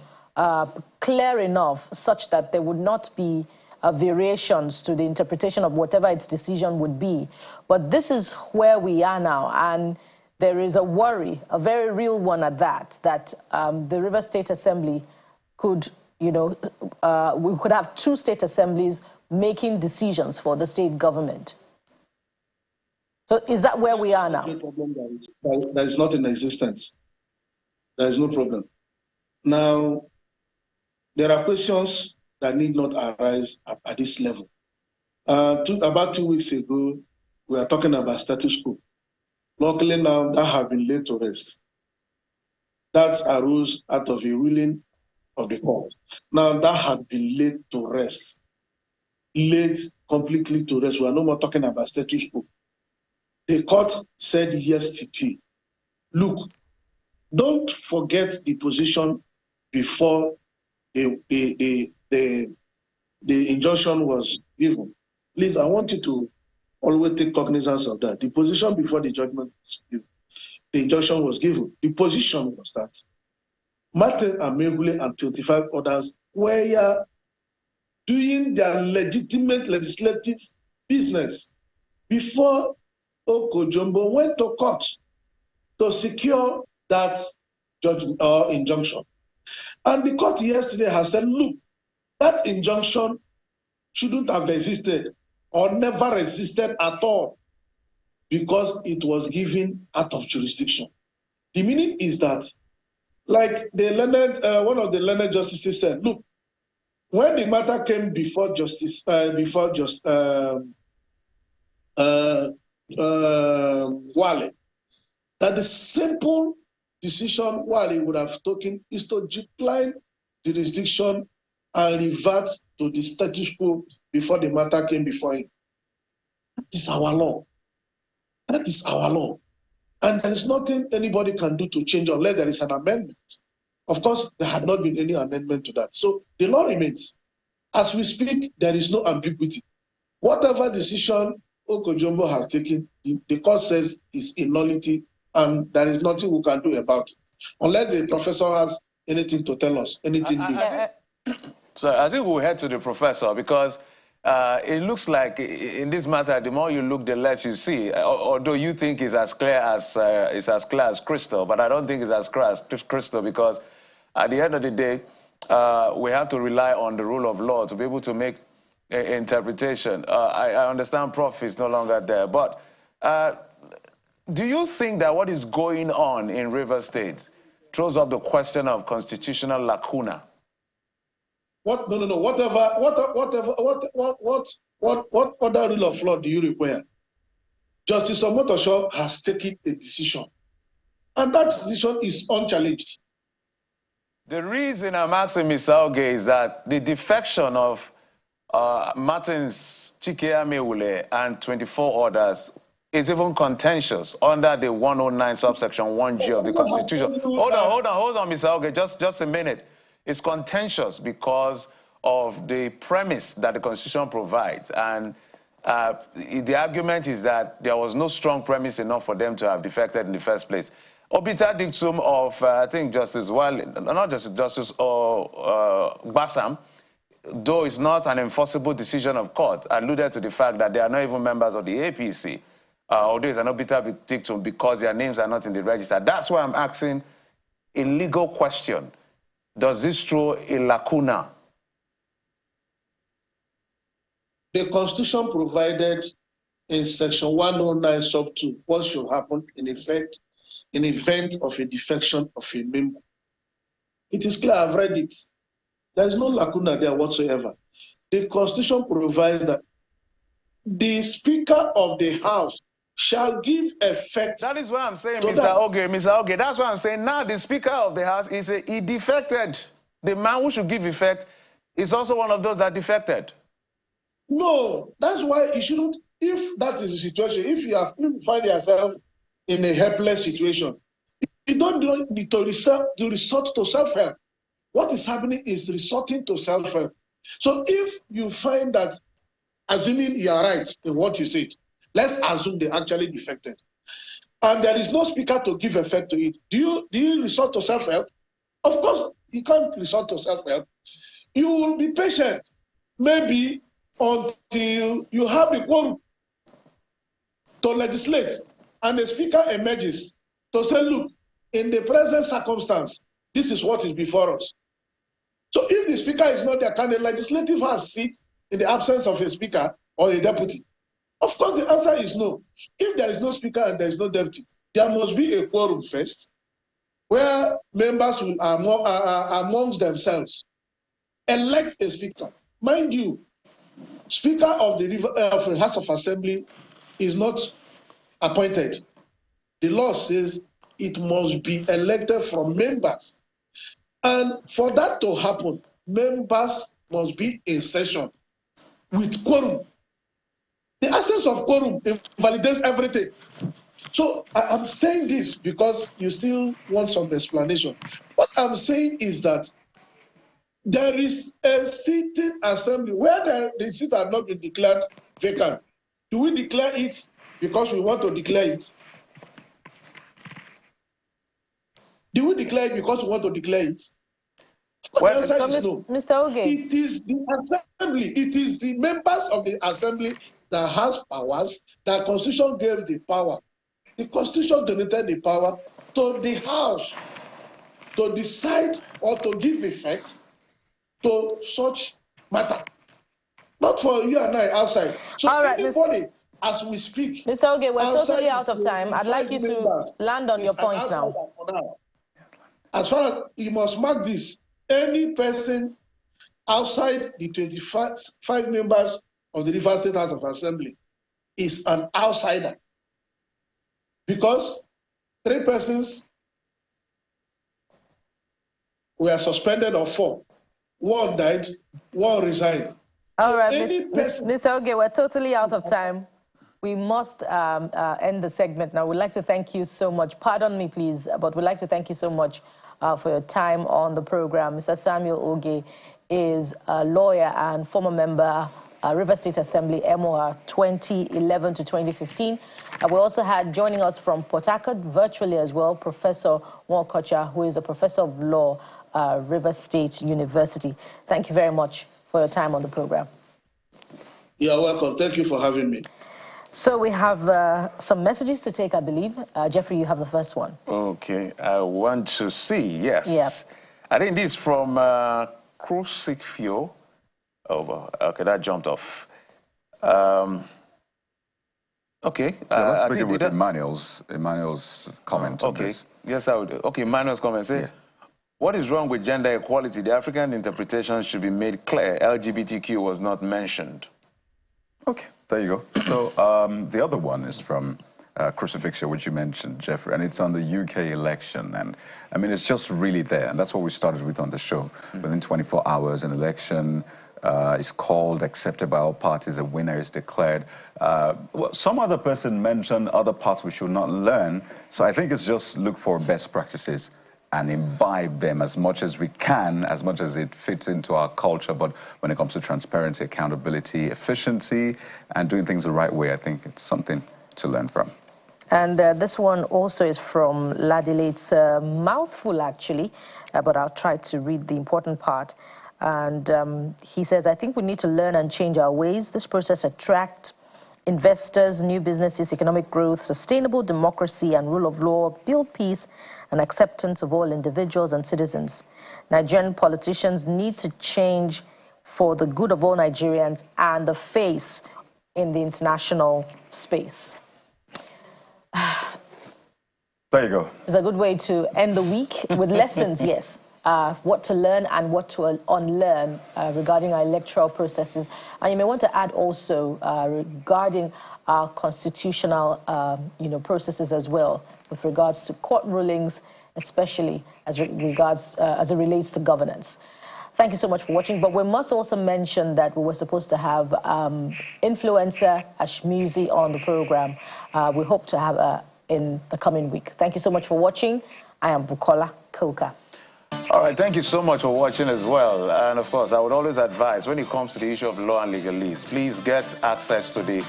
clear enough such that there would not be variations to the interpretation of whatever its decision would be. But this is where we are now, and there is a worry, a very real one at that, that the Rivers State Assembly could, we could have two state assemblies making decisions for the state government. So is that where we are now? That is not in existence. There is no problem. Now, there are questions that need not arise at this level. About 2 weeks ago, we were talking about status quo. Luckily now, that has been laid to rest. That arose out of a ruling of the court. Now that had been laid to rest. Laid completely to rest. We are no more talking about status quo. The court said yesterday, look, don't forget the position before the injunction was given. Please, I want you to always take cognizance of that. The position before the judgment was given, the injunction was given. The position was that Martin Amegule and 25 others were doing their legitimate legislative business before Okojombo went to court to secure that judgment or injunction. And the court yesterday has said, look, that injunction shouldn't have existed or never existed at all because it was given out of jurisdiction. The meaning is that, like the learned, one of the learned justices said, look, when the matter came before Justice Wale, that the simple decision Wale would have taken is to decline jurisdiction and revert to the status quo before the matter came before him. That is our law. That is our law. And there is nothing anybody can do to change unless there is an amendment. Of course, there had not been any amendment to that. So the law remains. As we speak, there is no ambiguity. Whatever decision Okojombo has taken, the court says is in nullity, and there is nothing we can do about it. Unless the professor has anything to tell us, anything new. So I think we'll head to the professor because it looks like in this matter, the more you look, the less you see. Although you think it's as clear as crystal, but I don't think it's as clear as crystal because at the end of the day, we have to rely on the rule of law to be able to make interpretation. I understand Prof is no longer there, but do you think that what is going on in Rivers State throws up the question of constitutional lacuna? What? No. What other rule of law do you require? Justice Omotosho has taken a decision, and that decision is unchallenged. The reason I'm asking Mr. Oge is that the defection of Martins Chike Amewule and 24 others is even contentious under the 109 subsection 1G of the Constitution. Hold on, Mr. Oge, just a minute. It's contentious because of the premise that the Constitution provides. And the argument is that there was no strong premise enough for them to have defected in the first place. Obiter dictum of, I think, Justice Justice Bassam, though it's not an enforceable decision of court, alluded to the fact that they are not even members of the APC, although it's an obiter dictum because their names are not in the register. That's why I'm asking a legal question. Does this throw a lacuna? The Constitution provided in Section 109 sub 2 what should happen in event of a defection of a member. It is clear, I've read it. There is no lacuna there whatsoever. The Constitution provides that the Speaker of the House shall give effect. That is what I'm saying, Mr. Oge. That's what I'm saying. Now the Speaker of the House he defected. The man who should give effect It's also one of those that defected. No, that's why you shouldn't. If that is the situation, if you find yourself in a helpless situation, you don't need to resort to self-help. What is happening is resorting to self-help. So if you find that, assuming you are right in what you said, let's assume they actually defected, and there is no speaker to give effect to it. Do you resort to self-help? Of course, you can't resort to self-help. You will be patient, maybe until you have the quorum to legislate, and the speaker emerges to say, look, in the present circumstance, this is what is before us. So if the speaker is not there, can the legislative house sit in the absence of a speaker or a deputy? Of course, the answer is no. If there is no speaker and there is no deputy, there must be a quorum first, where members will, amongst themselves, elect a speaker. Mind you, Speaker of the House of Assembly is not appointed. The law says it must be elected from members. And for that to happen, members must be in session with quorum. The absence of quorum invalidates everything. So I'm saying this because you still want some explanation. What I'm saying is that there is a sitting assembly where the seat has not been declared vacant. Do we declare it because we want to declare it? Do we declare it because we want to declare it? Well, the answer is no. Mr. Oge. It is the assembly, it is the members of the assembly that has powers, that Constitution gave the power. The Constitution donated the power to the House to decide or to give effect to such matter. Not for you and I outside. So everybody, as we speak. Mr. Oge, we're totally out of time. I'd like you to land on your point now. As far as you must mark this, any person outside the 25 members of the Rivers State House of Assembly is an outsider. Because 3 persons were suspended, or 4. 1 died, 1 resigned. All right, Mr. Oge, we're totally out of time. We must end the segment now. We'd like to thank you so much. Pardon me, please, but we'd like to thank you so much for your time on the program. Mr. Samuel Oge is a lawyer and former member, River State Assembly, MOR 2011 to 2015. We also had joining us from Port Harcourt virtually as well, Professor Nwakocha, who is a professor of law, River State University. Thank you very much for your time on the program. You're welcome. Thank you for having me. So we have some messages to take, I believe. Jeffrey, you have the first one. Okay. I want to see, yes. Yep. I think this is from Crucifio. Oh, okay, that jumped off. Okay. Let's begin with Emmanuel's comment on this. Yes, I would. Okay, Emmanuel's comment. Say, what is wrong with gender equality? The African interpretation should be made clear. LGBTQ was not mentioned. Okay, there you go. So the other one is from Crucifixio, which you mentioned, Jeffrey, and it's on the UK election. And I mean, it's just really there. And that's what we started with on the show. Within 24 hours, an election is called, accepted by all parties, a winner is declared. Well, some other person mentioned other parts we should not learn. So I think it's just look for best practices and imbibe them as much as we can, as much as it fits into our culture. But when it comes to transparency, accountability, efficiency, and doing things the right way, I think it's something to learn from. And this one also is from Ladile. It's a mouthful, actually, but I'll try to read the important part. And he says, I think we need to learn and change our ways. This process attracts investors, new businesses, economic growth, sustainable democracy and rule of law, build peace and acceptance of all individuals and citizens. Nigerian politicians need to change for the good of all Nigerians and the face in the international space. There you go. It's a good way to end the week with lessons, yes. What to learn and what to unlearn regarding our electoral processes. And you may want to add also regarding our constitutional processes as well, with regards to court rulings, especially as it relates to governance. Thank you so much for watching. But we must also mention that we were supposed to have influencer Ashmuzi on the program. We hope to have her in the coming week. Thank you so much for watching. I am Bukola Koka. All right, thank you so much for watching as well. And of course, I would always advise when it comes to the issue of law and legalese, please get access to the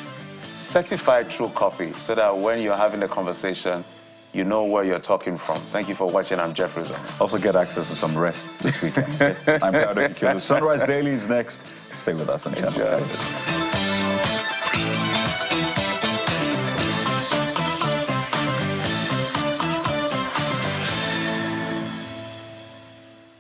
certified true copy so that when you're having a conversation, you know where you're talking from. Thank you for watching. I'm Jeffrey Zone. Also get access to some rest this weekend. I'm Sunrise Daily is next. Stay with us on Channel 7.